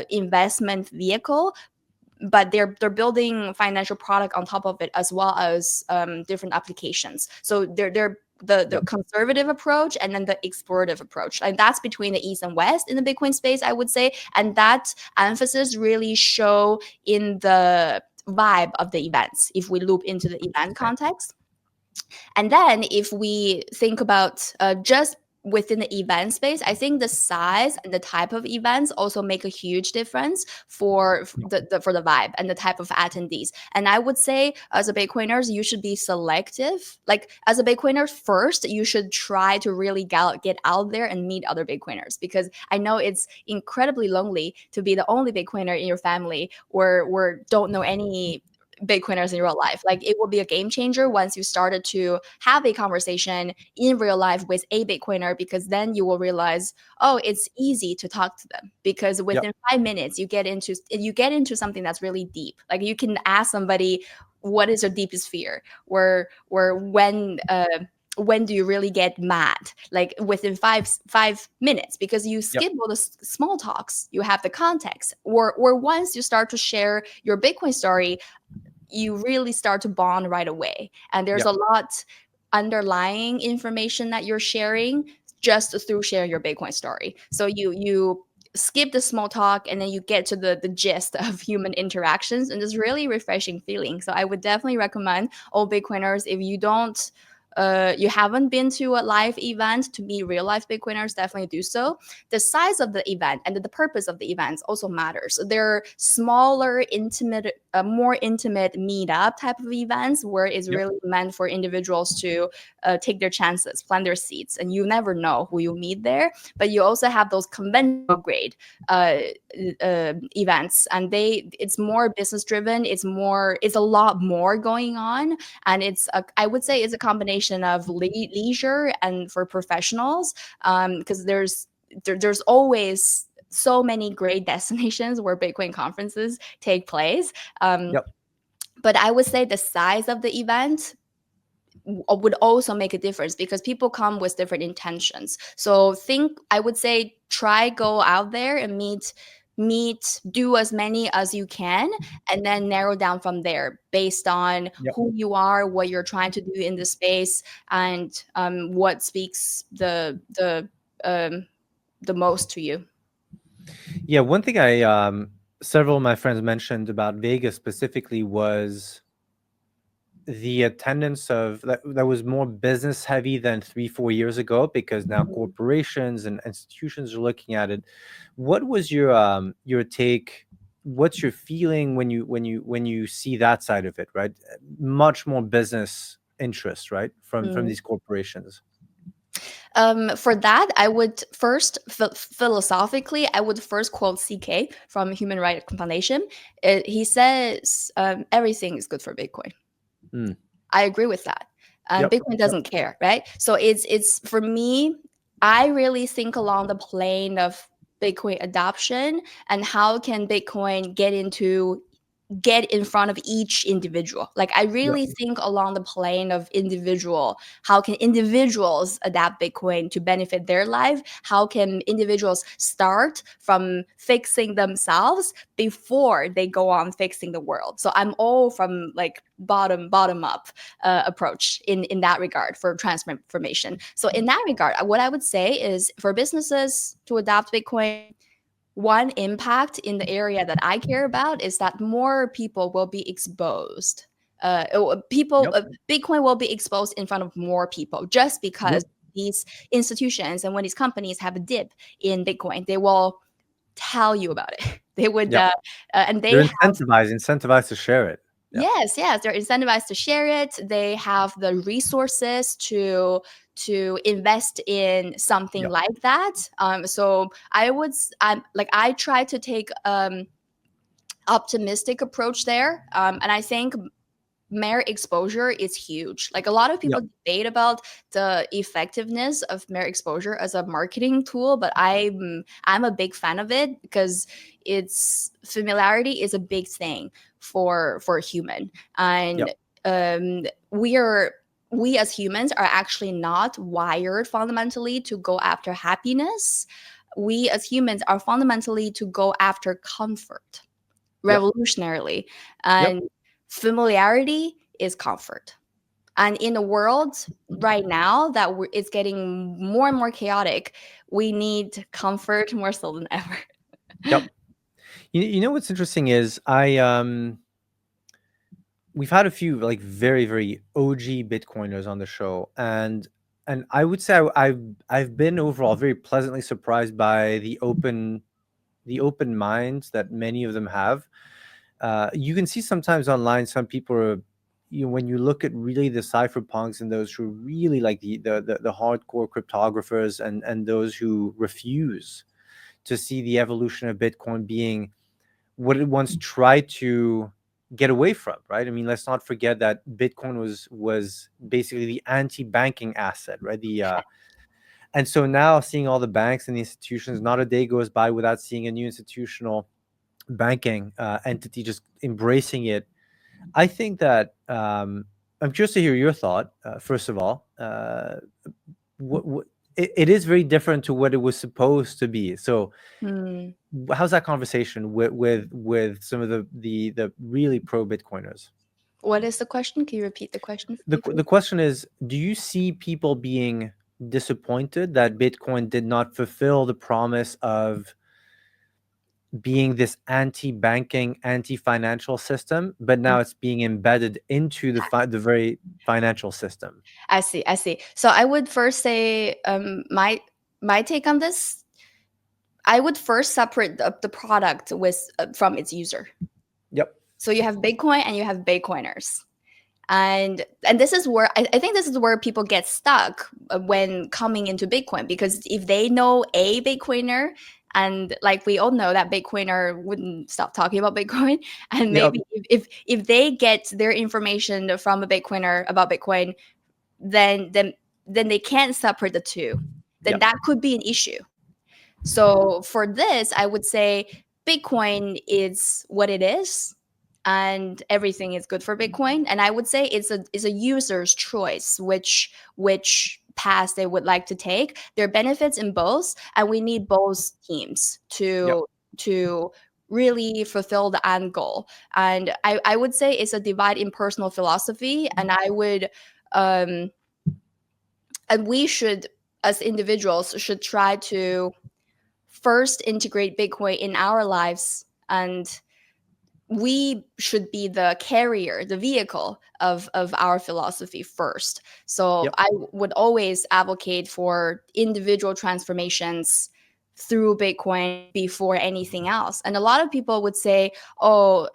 investment vehicle, but they're building financial product on top of it, as well as different applications. So they're the Yep. conservative approach and then the explorative approach, and that's between the east and west in the Bitcoin space, I would say. And that emphasis really show in the vibe of the events, if we loop into the event Interesting. context. And then if we think about just within the event space, I think the size and the type of events also make a huge difference for for the vibe and the type of attendees. And I would say, as a Bitcoiners, you should be selective. Like, as a Bitcoiner, first you should try to really get out there and meet other Bitcoiners, because I know it's incredibly lonely to be the only Bitcoiner in your family, or don't know any Bitcoiners in real life. Like, it will be a game changer once you started to have a conversation in real life with a Bitcoiner, because then you will realize, oh, it's easy to talk to them, because Yep. within 5 minutes you get into something that's really deep. Like, you can ask somebody, what is your deepest fear? Or when do you really get mad? Like, within 5 minutes, because you Yep. skip all the small talks, you have the context. Or once you start to share your Bitcoin story, you really start to bond right away. And there's Yep. a lot underlying information that you're sharing just through sharing your Bitcoin story. So you skip the small talk, and then you get to the gist of human interactions, and it's really refreshing feeling. So I would definitely recommend all Bitcoiners, if you haven't been to a live event to meet real life Bitcoiners, definitely do so. The size of the event and the purpose of the events also matters. They're smaller, intimate, more intimate meetup type of events, where it's Yep. really meant for individuals to take their chances, plant their seeds, and you never know who you meet there. But you also have those conventional grade events, and it's more business driven. It's a lot more going on, and I would say it's a combination of leisure and for professionals, because there's always so many great destinations where Bitcoin conferences take place. Um, Yep. but I would say the size of the event would also make a difference, because people come with different intentions. So I would say, try go out there and do as many as you can, and then narrow down from there based on Yep. who you are, what you're trying to do in the space, and what speaks the most to you. Yeah. One thing several of my friends mentioned about Vegas specifically was the attendance of that was more business heavy than 3-4 years ago, because now corporations and institutions are looking at it. What was your take? What's your feeling when you see that side of it, right? Much more business interest, right, from Mm. these corporations. For that, I would first, philosophically, I would first quote CK from Human Rights Foundation. He says, everything is good for Bitcoin. Mm. I agree with that. Yep. Bitcoin Yep. doesn't care, right? So it's for me, I really think along the plane of Bitcoin adoption, and how can Bitcoin get in front of each individual. Like, I Yep. really think along the plane of individual. How can individuals adapt Bitcoin to benefit their life? How can individuals start from fixing themselves before they go on fixing the world? So I'm all from, like, bottom up approach in that regard for transformation. So in that regard, what I would say is, for businesses to adopt Bitcoin, one impact in the area that I care about is that more people will be exposed. Yep. Bitcoin will be exposed in front of more people, just because Yep. these institutions and when these companies have a dip in Bitcoin, they will tell you about it. They would, Yep. and they They're have. incentivized to share it. Yeah. Yes, they're incentivized to share it. They have the resources to invest in something Yep. like that. So I try to take optimistic approach there, and I think merit exposure is huge. Like a lot of people Yep. debate about the effectiveness of merit exposure as a marketing tool, but I'm a big fan of it because its familiarity is a big thing for a human. And Yep. um, we as humans are actually not wired fundamentally to go after happiness. We as humans are fundamentally to go after comfort Yep. revolutionarily. Yep. And familiarity is comfort. And in a world right now that it's getting more and more chaotic, we need comfort more so than ever. Yep. You know what's interesting is we've had a few like very very OG Bitcoiners on the show, and I would say I've been overall very pleasantly surprised by the open minds that many of them have. You can see sometimes online some people are, when you look at really the cypherpunks and those who really like the hardcore cryptographers and those who refuse to see the evolution of Bitcoin being what it once tried to get away from, right? I mean, let's not forget that Bitcoin was basically the anti-banking asset, right? And so now seeing all the banks and the institutions, not a day goes by without seeing a new institutional banking entity just embracing it. I think that I'm curious to hear your thought. First of all, what it is very different to what it was supposed to be. So Hmm. how's that conversation with some of the really pro Bitcoiners? What is the question? Can you repeat the question for me, The please? question is, do you see people being disappointed that Bitcoin did not fulfill the promise of being this anti-banking, anti-financial system, but now it's being embedded into the very financial system? I see. I see. So I would first say my take on this. I would first separate the product with from its user. Yep. So you have Bitcoin and you have Bitcoiners. And this is where I think this is where people get stuck when coming into Bitcoin, because if they know a Bitcoiner, and like we all know that Bitcoiner wouldn't stop talking about Bitcoin, and Yep. maybe if they get their information from a Bitcoiner about Bitcoin, then then then they can't separate the two, then Yep. that could be an issue. So for this, I would say Bitcoin is what it is, and everything is good for Bitcoin. And I would say it's a user's choice which path they would like to take. There are benefits in both, and we need both teams Yep. to really fulfill the end goal. And I would say it's a divide in personal philosophy, and I would um and we should as individuals should try to first integrate Bitcoin in our lives, and we should be the carrier, the vehicle of our philosophy first. So Yep. I would always advocate for individual transformations through Bitcoin before anything else. And a lot of people would say, oh,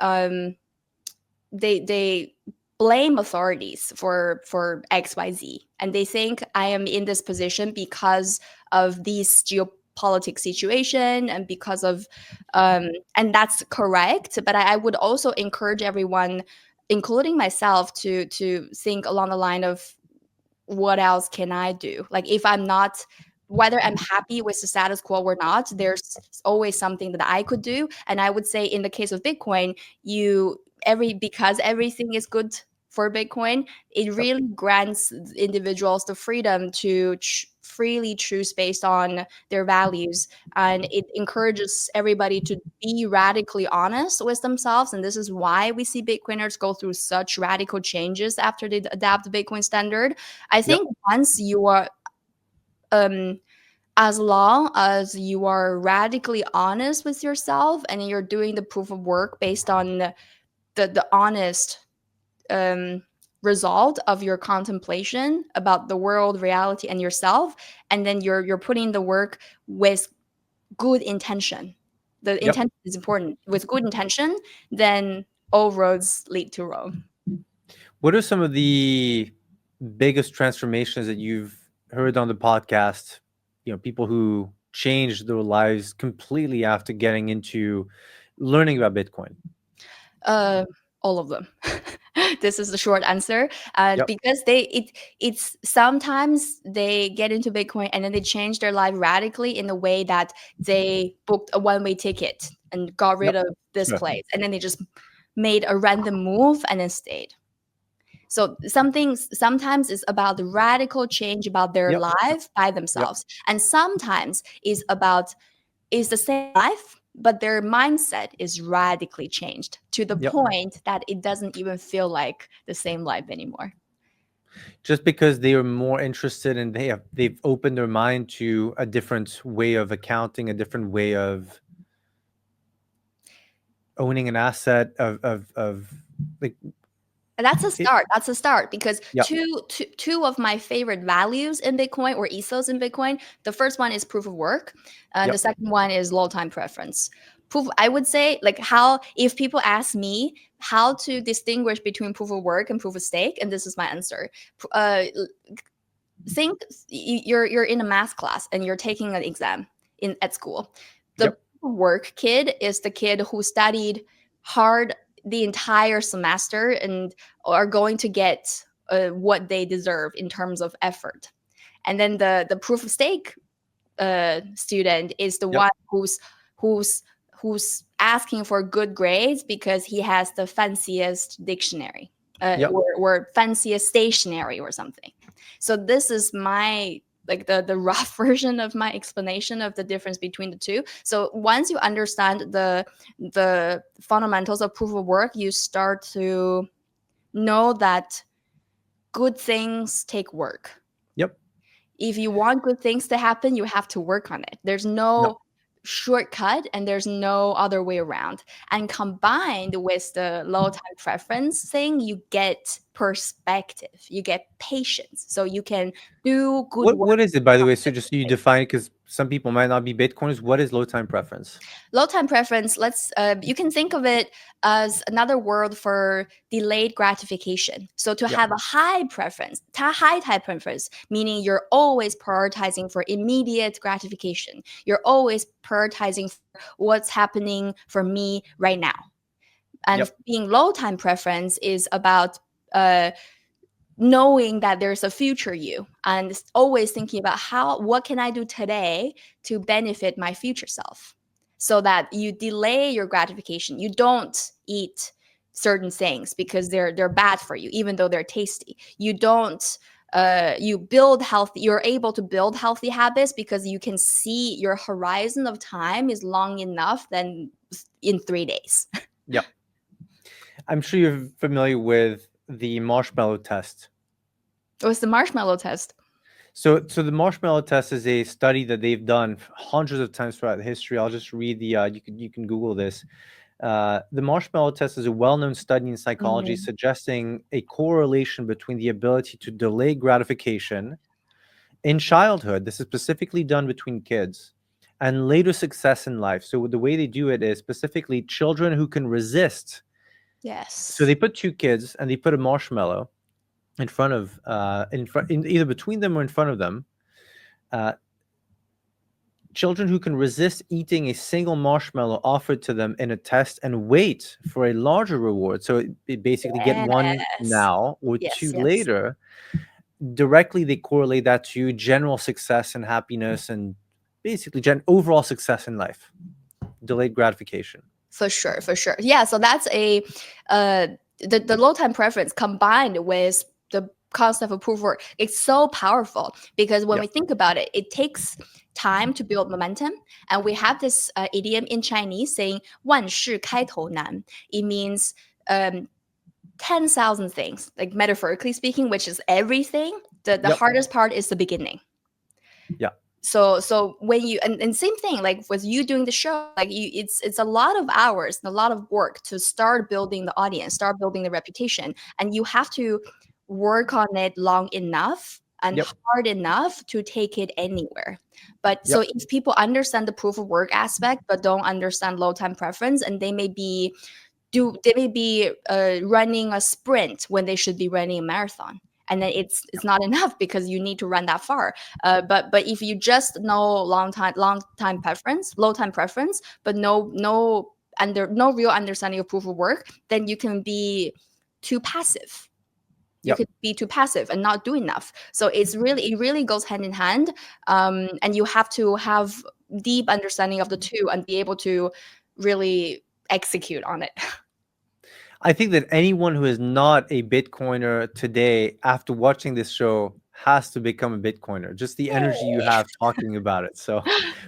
they blame authorities for XYZ, and they think I am in this position because of these geopolitics situation and because of and that's correct, but I would also encourage everyone, including myself, to think along the line of what else can I do? Like if I'm not, whether I'm happy with the status quo or not, there's always something that I could do. And I would say in the case of Bitcoin, because everything is good for Bitcoin, it Yep. really grants individuals the freedom to freely choose based on their values, and it encourages everybody to be radically honest with themselves. And this is why we see Bitcoiners go through such radical changes after they adapt the Bitcoin standard. I Yep. think once you are um as long as you are radically honest with yourself and you're doing the proof of work based on the honest um result of your contemplation about the world, reality, and yourself, and then you're putting the work with good intention. The Yep. intention is important. With good intention, then all roads lead to Rome. What are some of the biggest transformations that you've heard on the podcast? People who changed their lives completely after getting into learning about Bitcoin. All of them. This is the short answer. Yep. Because it's sometimes they get into Bitcoin and then they change their life radically in the way that they booked a one-way ticket and got rid Yep. of this Sure. place, and then they just made a random move and then stayed. So some things sometimes is about the radical change about their Yep. life by Yep. themselves, and sometimes is the same life, but their mindset is radically changed to the Yep. point that it doesn't even feel like the same life anymore. Just because they are more interested and they've opened their mind to a different way of accounting, a different way of owning an asset of like And that's a it. start. That's a start because Yep. two of my favorite values in Bitcoin or ethos in Bitcoin. The first one is proof of work, and the Yep. second one is low time preference. Proof. I would say like how if people ask me how to distinguish between proof of work and proof of stake, and this is my answer. Think you're in a math class and you're taking an exam in at school. The Yep. work kid is the kid who studied hard the entire semester and are going to get what they deserve in terms of effort. And then the proof of stake student is the Yep. one who's who's asking for good grades because he has the fanciest dictionary, Yep. or fanciest stationery or something. So this is my like the rough version of my explanation of the difference between the two. So once you understand the fundamentals of proof of work, you start to know that good things take work. Yep. If you want good things to happen, you have to work on it. There's Yep. no shortcut and there's no other way around. And combined with the low time preference thing, you get perspective, you get patience. So you can do good work. What is it, by the way? So just so you define it, because some people might not be Bitcoiners. What is low time preference? Low time preference, let's you can think of it as another word for delayed gratification. So to Yep. have a high preference, high time preference, meaning you're always prioritizing for immediate gratification. You're always prioritizing for what's happening for me right now. And Yep. being low time preference is about uh, knowing that there's a future you and always thinking about what can I do today to benefit my future self, so that you delay your gratification. You don't eat certain things because they're bad for you even though they're tasty. You don't you build healthy you're able to build healthy habits because you can see your horizon of time is long enough than in 3 days. Yep. I'm sure you're familiar with the marshmallow test. It was the marshmallow test. So the marshmallow test is a study that they've done hundreds of times throughout history. I'll just read the you can Google this. The marshmallow test is a well-known study in psychology Mhm. suggesting a correlation between the ability to delay gratification in childhood. This is specifically done between kids and later success in life. So the way they do it is specifically children who can resist. So Yes. they put two kids and they put a marshmallow in front of in either between them or in front of them. Uh, Children who can resist eating a single marshmallow offered to them in a test and wait for a larger reward. So it basically get one Yes. now or two Yes, yes. later. Directly, they correlate that to general success and happiness and basically overall success in life. Delayed gratification. For sure, for sure. Yeah, so that's the low time preference combined with the concept of proof of work. It's so powerful because when we Yep. think about it, it takes time to build momentum. And we have this idiom in Chinese saying 万事开头难. It means 10,000 things, like metaphorically speaking, which is everything. The Yep. hardest part is the beginning. Yeah. So when you and same thing like with you doing the show, like it's a lot of hours and a lot of work to start building the audience, start building the reputation, and you have to work on it long enough and Yep. hard enough to take it anywhere. But so Yep. if people understand the proof of work aspect but don't understand low time preference, and they may be running a sprint when they should be running a marathon, and then it's not enough because you need to run that far. But if you just know long time preference, low time preference, but no no real understanding of proof of work, then you can be too passive. You Yep. could be too passive and not do enough. So it really goes hand in hand, and you have to have deep understanding of the two and be able to really execute on it. I think that anyone who is not a Bitcoiner today, after watching this show, has to become a Bitcoiner. Just the energy you have talking about it. So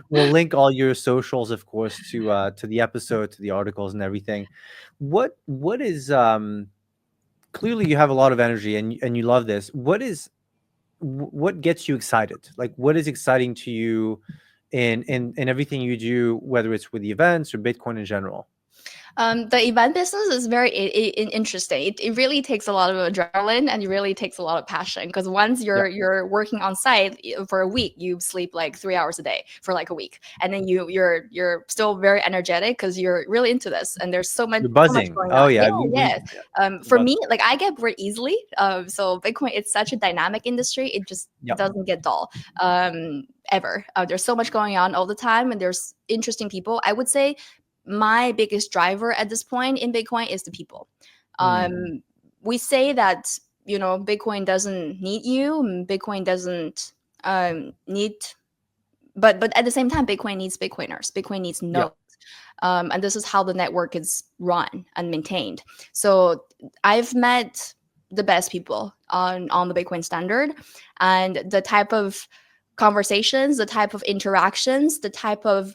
we'll link all your socials, of course, to the episode, to the articles and everything. What is clearly you have a lot of energy and you love this. What gets you excited? Like what is exciting to you in everything you do, whether it's with the events or Bitcoin in general? The event business is very interesting. It really takes a lot of adrenaline and it really takes a lot of passion, because once Yeah. you're working on site for a week, you sleep like 3 hours a day for like a week, and then you're still very energetic because you're really into this, and there's You're so much buzzing. going Oh on. yeah. Yeah, We yeah. yeah, For buzzing. me, like I get bored easily. So Bitcoin, it's such a dynamic industry. It just Yep. doesn't get dull. Ever. There's so much going on all the time, and there's interesting people. I would say my biggest driver at this point in Bitcoin is the people. Mm. We say that, Bitcoin doesn't need you, Bitcoin doesn't need, but at the same time, Bitcoin needs Bitcoiners. Bitcoin needs Yep. nodes. And this is how the network is run and maintained. So I've met the best people on the Bitcoin standard, and the type of conversations, the type of interactions, the type of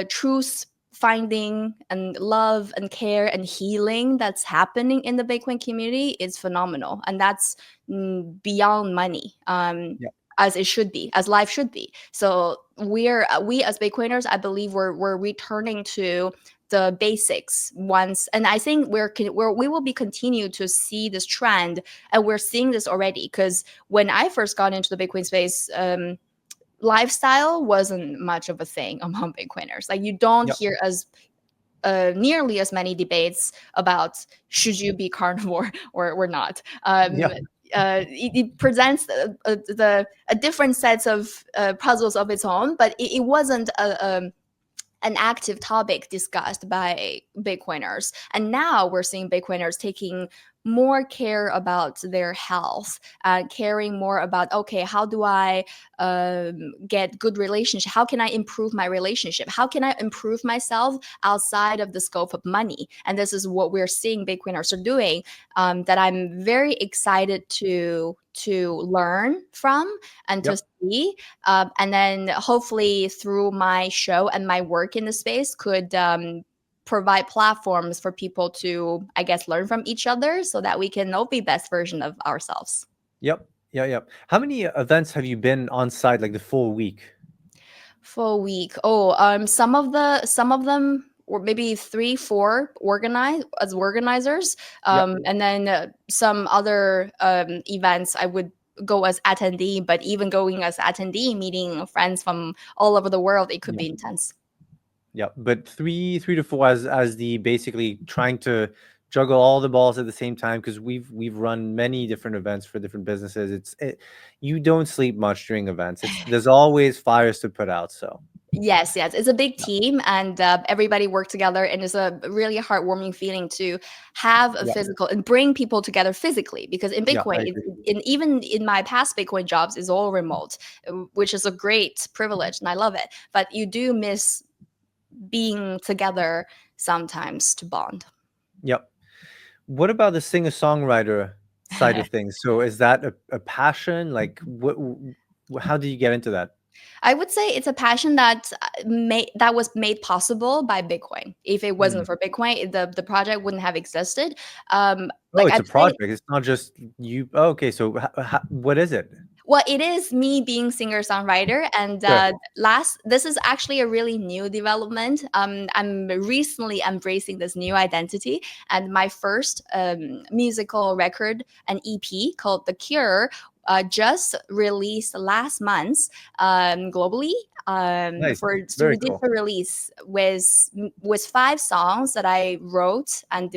truth finding and love and care and healing that's happening in the Bitcoin community is phenomenal, and that's beyond money. Yep. As it should be, as life should be. So we as Bitcoiners, I believe we're returning to the basics once, and I think we will be continue to see this trend, and we're seeing this already. Because when I first got into the Bitcoin space, lifestyle wasn't much of a thing among Bitcoiners. Like you don't Yep. hear as nearly as many debates about should you be carnivore or not. Yep. It presents a different sets of puzzles of its own, but it wasn't an active topic discussed by Bitcoiners. And now we're seeing Bitcoiners taking more care about their health, caring more about, okay, how do I get good relationship? How can I improve my relationship? How can I improve myself outside of the scope of money? And this is what we're seeing Bitcoiners are doing, that I'm very excited to learn from and to Yep. see, and then hopefully through my show and my work in the space could provide platforms for people to, I guess, learn from each other so that we can all be best version of ourselves. Yep. Yeah. Yep. How many events have you been on site, like the full week? Full week. Oh, some of them, or maybe 3 4 organizers, Yep. and then some other events I would go as attendee. But even going as attendee, meeting friends from all over the world, it could Yep. be intense. Yep. But three to four as the basically trying to juggle all the balls at the same time, because we've run many different events for different businesses. You don't sleep much during events. There's always fires to put out. So Yes, yes, it's a big yeah. team, and everybody worked together, and it's a really heartwarming feeling to have a Yeah. physical and bring people together physically. Because in Yeah. I Bitcoin, agree. even in my past Bitcoin jobs, is all remote, which is a great privilege, and I love it. But you do miss being together sometimes to bond. Yep. What about the singer-songwriter side of things? So is that a passion? Like how do you get into that? I would say it's a passion that was made possible by Bitcoin. If it wasn't Mm. for Bitcoin, the project wouldn't have existed. Oh, Like it's I'd a say, project. It's not just you. Oh, okay. So what is it? well, it is me being singer songwriter, and Sure. this is actually a really new development. I'm recently embracing this new identity, and my first musical record, an EP called "The Cure." Just released last month globally. Nice. So Very we did cool. the release with 5 songs that I wrote and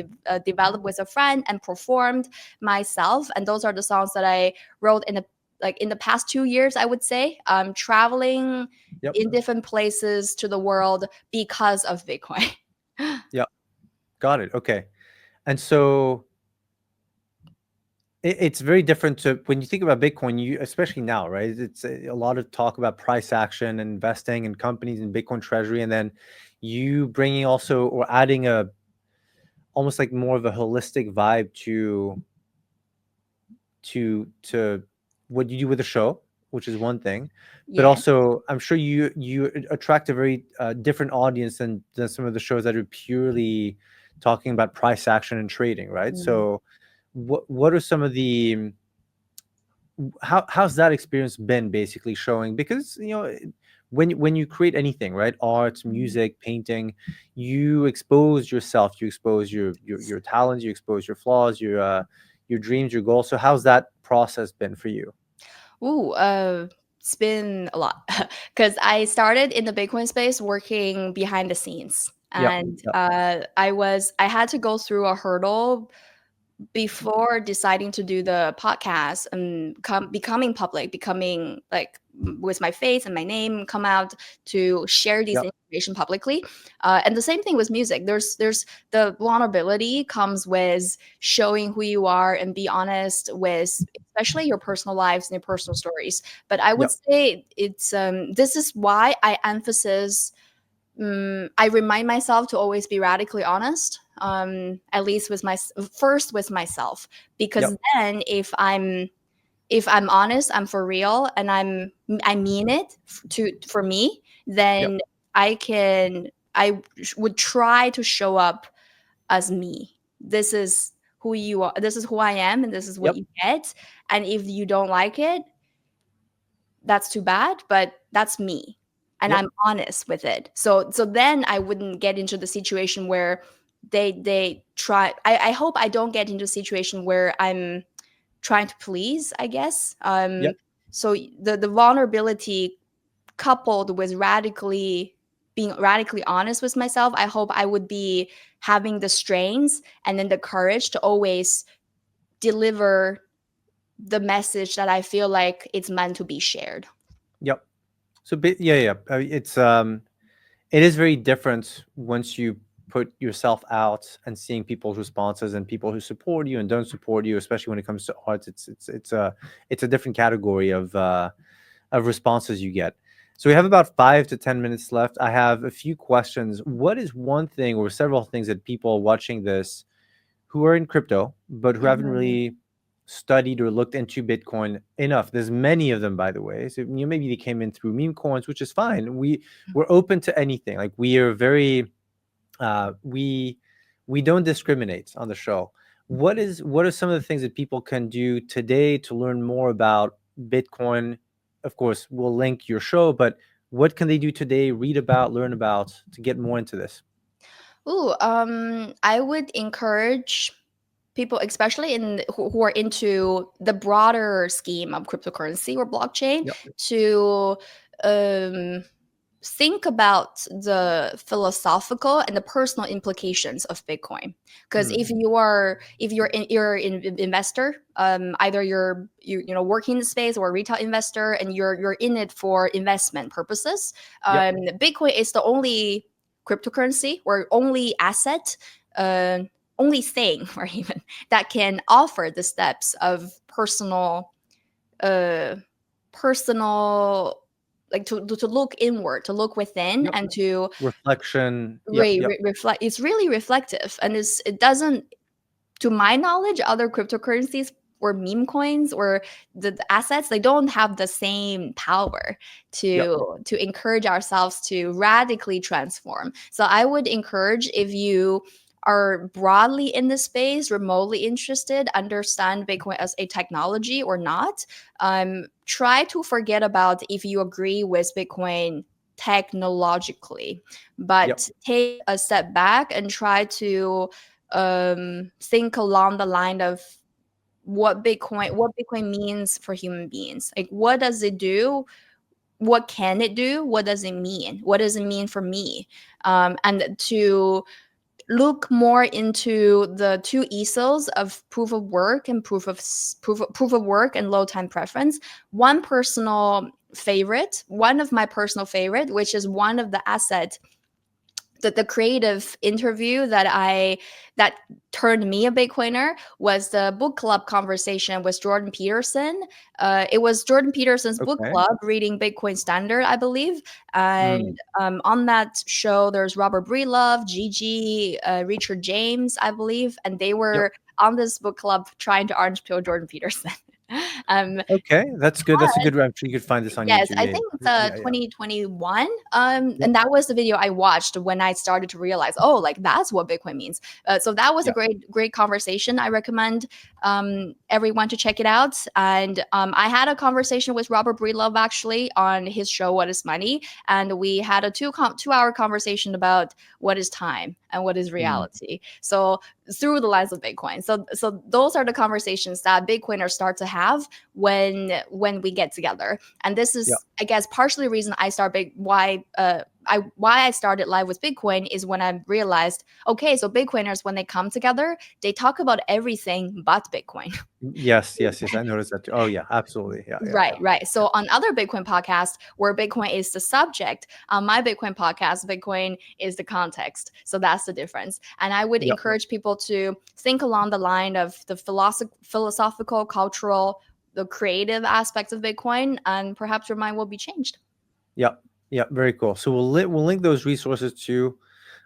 developed with a friend and performed myself, and those are the songs that I wrote in the past 2 years, I would say, traveling Yep. in different places to the world because of Bitcoin. Yeah, got it. Okay. And so it's very different to when you think about Bitcoin, you especially now, right? It's a lot of talk about price action and investing in companies in Bitcoin treasury, and then you bringing also or adding a almost like more of a holistic vibe to what you do with the show, which is one thing, but Yeah. also I'm sure you attract a very different audience than some of the shows that are purely talking about price action and trading, right? Mm. So what are some of the how's that experience been basically showing? Because when you create anything, right, art, Mm. music, painting, you expose yourself, you expose your talents, you expose your flaws, your dreams, your goals. So how's that process been for you? Ooh, it's been a lot because I started in the Bitcoin space working behind the scenes, Yep, and yep, I had to go through a hurdle before deciding to do the podcast and becoming public, becoming like with my face and my name come out to share these yep, information publicly. And the same thing with music. There's the vulnerability comes with showing who you are and be honest with especially your personal lives and your personal stories. But I would yep, say it's this is why I emphasize I remind myself to always be radically honest, at least with my first with myself, because yep, then if I'm honest, I'm for real, and I mean it to for me, yep, then I would try to show up as me. This is who you are. This is who I am, and this is what yep, you get. And if you don't like it, that's too bad, but that's me. And yep, I'm honest with it. So then I wouldn't get into the situation where they try I hope I don't get into a situation where I'm trying to please, I guess. yep, So the vulnerability coupled with radically being radically honest with myself, I hope I would be having the strains and then the courage to always deliver the message that I feel like it's meant to be shared. yep. So yeah, yeah. It is very different once you put yourself out and seeing people's responses and people who support you and don't support you, especially when it comes to arts. It's a different category of responses you get. So we have about 5 to 10 minutes left. I have a few questions. What is one thing or several things that people watching this who are in crypto but who haven't Mhm. really studied or looked into Bitcoin enough? There's many of them, by the way. So maybe they came in through meme coins, which is fine. We're open to anything. Like we are very we don't discriminate on the show. What are some of the things that people can do today to learn more about Bitcoin? Of course, we'll link your show, but what can they do today, read about, learn about to get more into this? Ooh, I would encourage people, especially who are into the broader scheme of cryptocurrency or blockchain, Yep. to um, think about the philosophical and the personal implications of Bitcoin. Because Mm. if you're an investor, either you know working in the space or a retail investor, and you're in it for investment purposes, Yep. Bitcoin is the only cryptocurrency or only asset. Only thing or even that can offer the steps of uh personal like to look inward, to look within, Yep. and to Reflection. Yep. Yep. reflect. It's really reflective, and it doesn't, to my knowledge, other cryptocurrencies or meme coins or the assets, they don't have the same power Yep. to encourage ourselves to radically transform. So I would encourage, if you are broadly in the space, remotely interested, understand Bitcoin as a technology or not, try to forget about if you agree with Bitcoin technologically, Yep. but take a step back and try to think along the line of what Bitcoin means for human beings. Like, what does it do? What can it do? What does it mean? What does it mean for me? And to look more into the two ethos of proof of work and proof of work and low time preference. One of my personal favorite, which is one of the assets the creative interview that turned me a Bitcoiner was the book club conversation with Jordan Peterson. It was Jordan Peterson's book Okay. club reading Bitcoin Standard, I believe. And Mm, on that show, there's Robert Breedlove, Gigi, Richard James, I believe, and they yep. were on this book club trying to orange pill Jordan Peterson. um, Okay, that's good. That's a good. I'm sure you could find this on Yes, YouTube. I Yeah, think it's yeah, yeah. 2021. Yep. And that was the video I watched when I started to realize, oh, like that's what Bitcoin means. So that was a Yeah. great conversation. I recommend everyone to check it out. And I had a conversation with Robert Breedlove actually on his show, What is Money? And we had a 2 hour conversation about what is time and what is Mm, reality. So through the lens of Bitcoin. So those are the conversations that Bitcoiners start to have when we get together. And this yeah. is, I guess, partially the reason I start big why I started live with Bitcoin is when I realized, okay, so Bitcoiners when they come together, they talk about everything but Bitcoin. Yes, yes, yes. I noticed that too. Oh yeah, absolutely. Yeah, yeah, Right, yeah. right. Yeah. So on other Bitcoin podcasts where Bitcoin is the subject, on my Bitcoin podcast, Bitcoin is the context. So that's the difference. And I would Yep. encourage people to think along the line of the philosophical, cultural, the creative aspects of Bitcoin, and perhaps your mind will be changed. Yep. Yep. Very cool. So we'll link those resources too.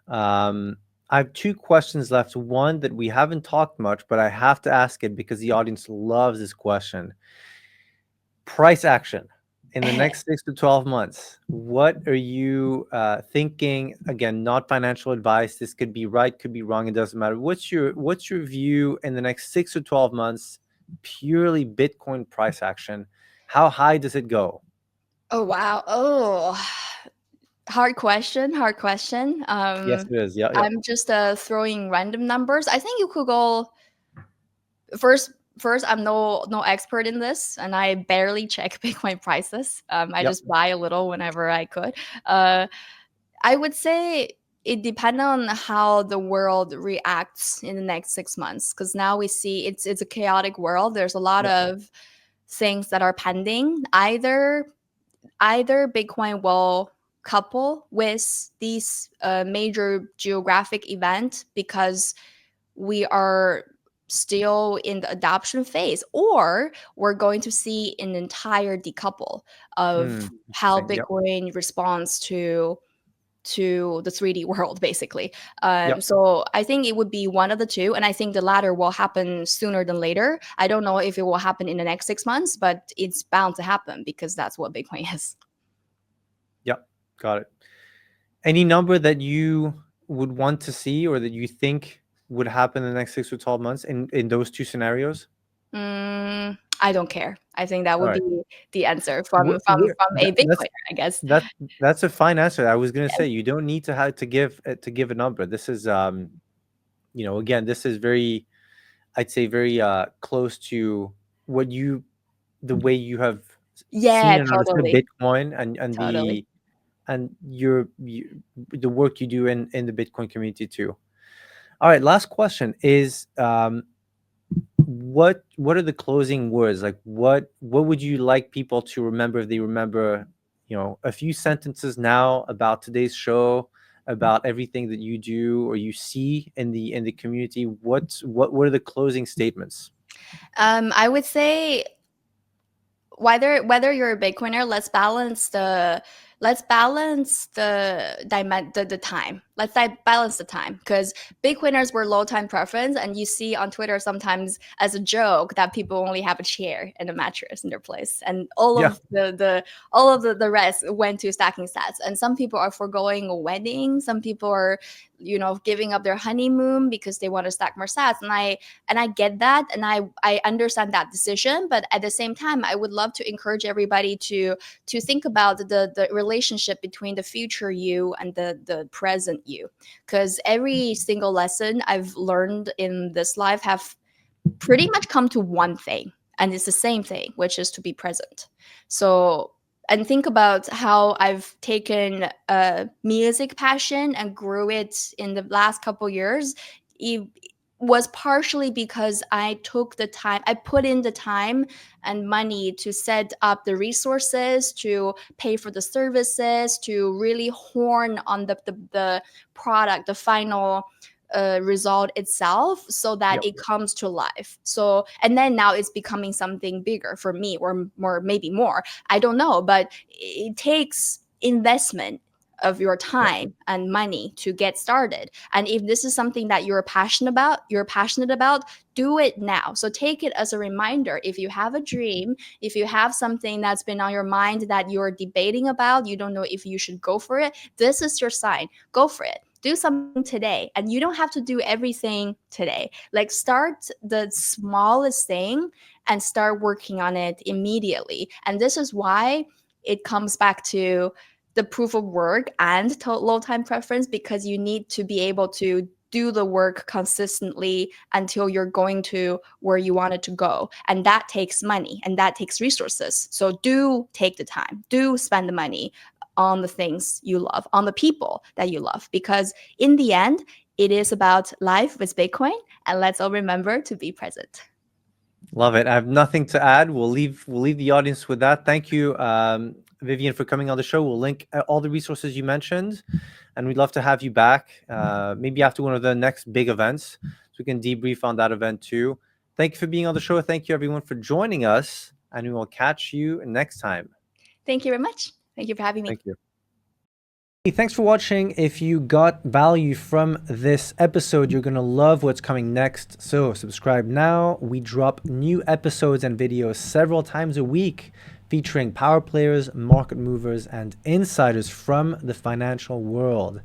Um, I have two questions left. One that we haven't talked much, but I have to ask it because the audience loves this question. Price action in the next 6 to 12 months. What are you thinking? Again, not financial advice. This could be right, could be wrong. It doesn't matter. What's your view in the next 6 to 12 months? Purely Bitcoin price action. How high does it go? Oh wow. Oh, hard question. Hard question. Yes, it is. Yeah, yeah, I'm just throwing random numbers. I think you could go first. I'm no expert in this, and I barely check Bitcoin prices. I yep. just buy a little whenever I could. uh, I would say it depends on how the world reacts in the next 6 months, because now we see it's a chaotic world. There's a lot Yep. of things that are pending. Either Bitcoin will couple with these major geographic event because we are still in the adoption phase, or we're going to see an entire decouple of how Interesting. Yep. Bitcoin responds to the 3D world, basically. Yep. So I think it would be one of the two, and I think the latter will happen sooner than later. I don't know if it will happen in the next 6 months, but it's bound to happen because that's what Bitcoin is. Yep. Got it. Any number that you would want to see or that you think would happen in the next 6 to 12 months in those two scenarios? I don't care. I think that All would right. be the answer Wh- where, from a that's Bitcoiner, I guess. that that's a fine answer. I was gonna say you don't need to have to give a number. This is again, this is very, I'd say very close to what you the way you have seen Yeah, and understood totally, Bitcoin totally. and the work you do in the Bitcoin community too. All right, last question is what are the closing words? Like what would you like people to remember if they remember, a few sentences now about today's show, about everything that you do or you see in the community? What are the closing statements? I would say whether you're a Bitcoiner, let's balance the time. Balance the time, because Bitcoiners were low time preference, and you see on Twitter sometimes as a joke that people only have a chair and a mattress in their place, and Yeah. all of the rest went to stacking sats. And some people are foregoing a wedding. Some people are giving up their honeymoon because they want to stack more sats, and I get that, and I understand that decision. But at the same time, I would love to encourage everybody to think about the relationship between the future you and the present you, because every single lesson I've learned in this life have pretty much come to one thing, and it's the same thing, which is to be present. So, and think about how I've taken a music passion and grew it in the last couple years. was partially because I took the time, I put in the time and money to set up the resources, to pay for the services, to really horn on the product, the final result itself, so that Yep. it comes to life. So, and then now it's becoming something bigger for me, or more, maybe more. I don't know, but it takes investment of your Yep. time and money to get started. And if this is something that you're passionate about, do it now. So take it as a reminder. If you have a dream, if you have something that's been on your mind that you're debating about, you don't know if you should go for it, this is your sign. Go for it. Do something today. And you don't have to do everything today. Like, start the smallest thing and start working on it immediately. And this is why it comes back to the proof of work and low time preference, because you need to be able to do the work consistently until you're going to where you want it to go. And that takes money and that takes resources. So do take the time, do spend the money on the things you love, on the people that you love, because in the end, it is about life with Bitcoin. And let's all remember to be present. Love it. I have nothing to add. We'll leave the audience with that. Thank you, Vivian, for coming on the show. We'll link all the resources you mentioned, and we'd love to have you back, maybe after one of the next big events, so we can debrief on that event too. Thank you for being on the show. Thank you, everyone, for joining us, and we will catch you next time. Thank you very much. Thank you for having me. Thank you. Hey, thanks for watching. If you got value from this episode, you're going to love what's coming next. So subscribe now. We drop new episodes and videos several times a week featuring power players, market movers, and insiders from the financial world.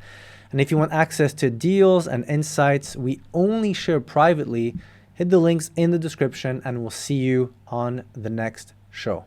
And if you want access to deals and insights we only share privately, hit the links in the description and we'll see you on the next show.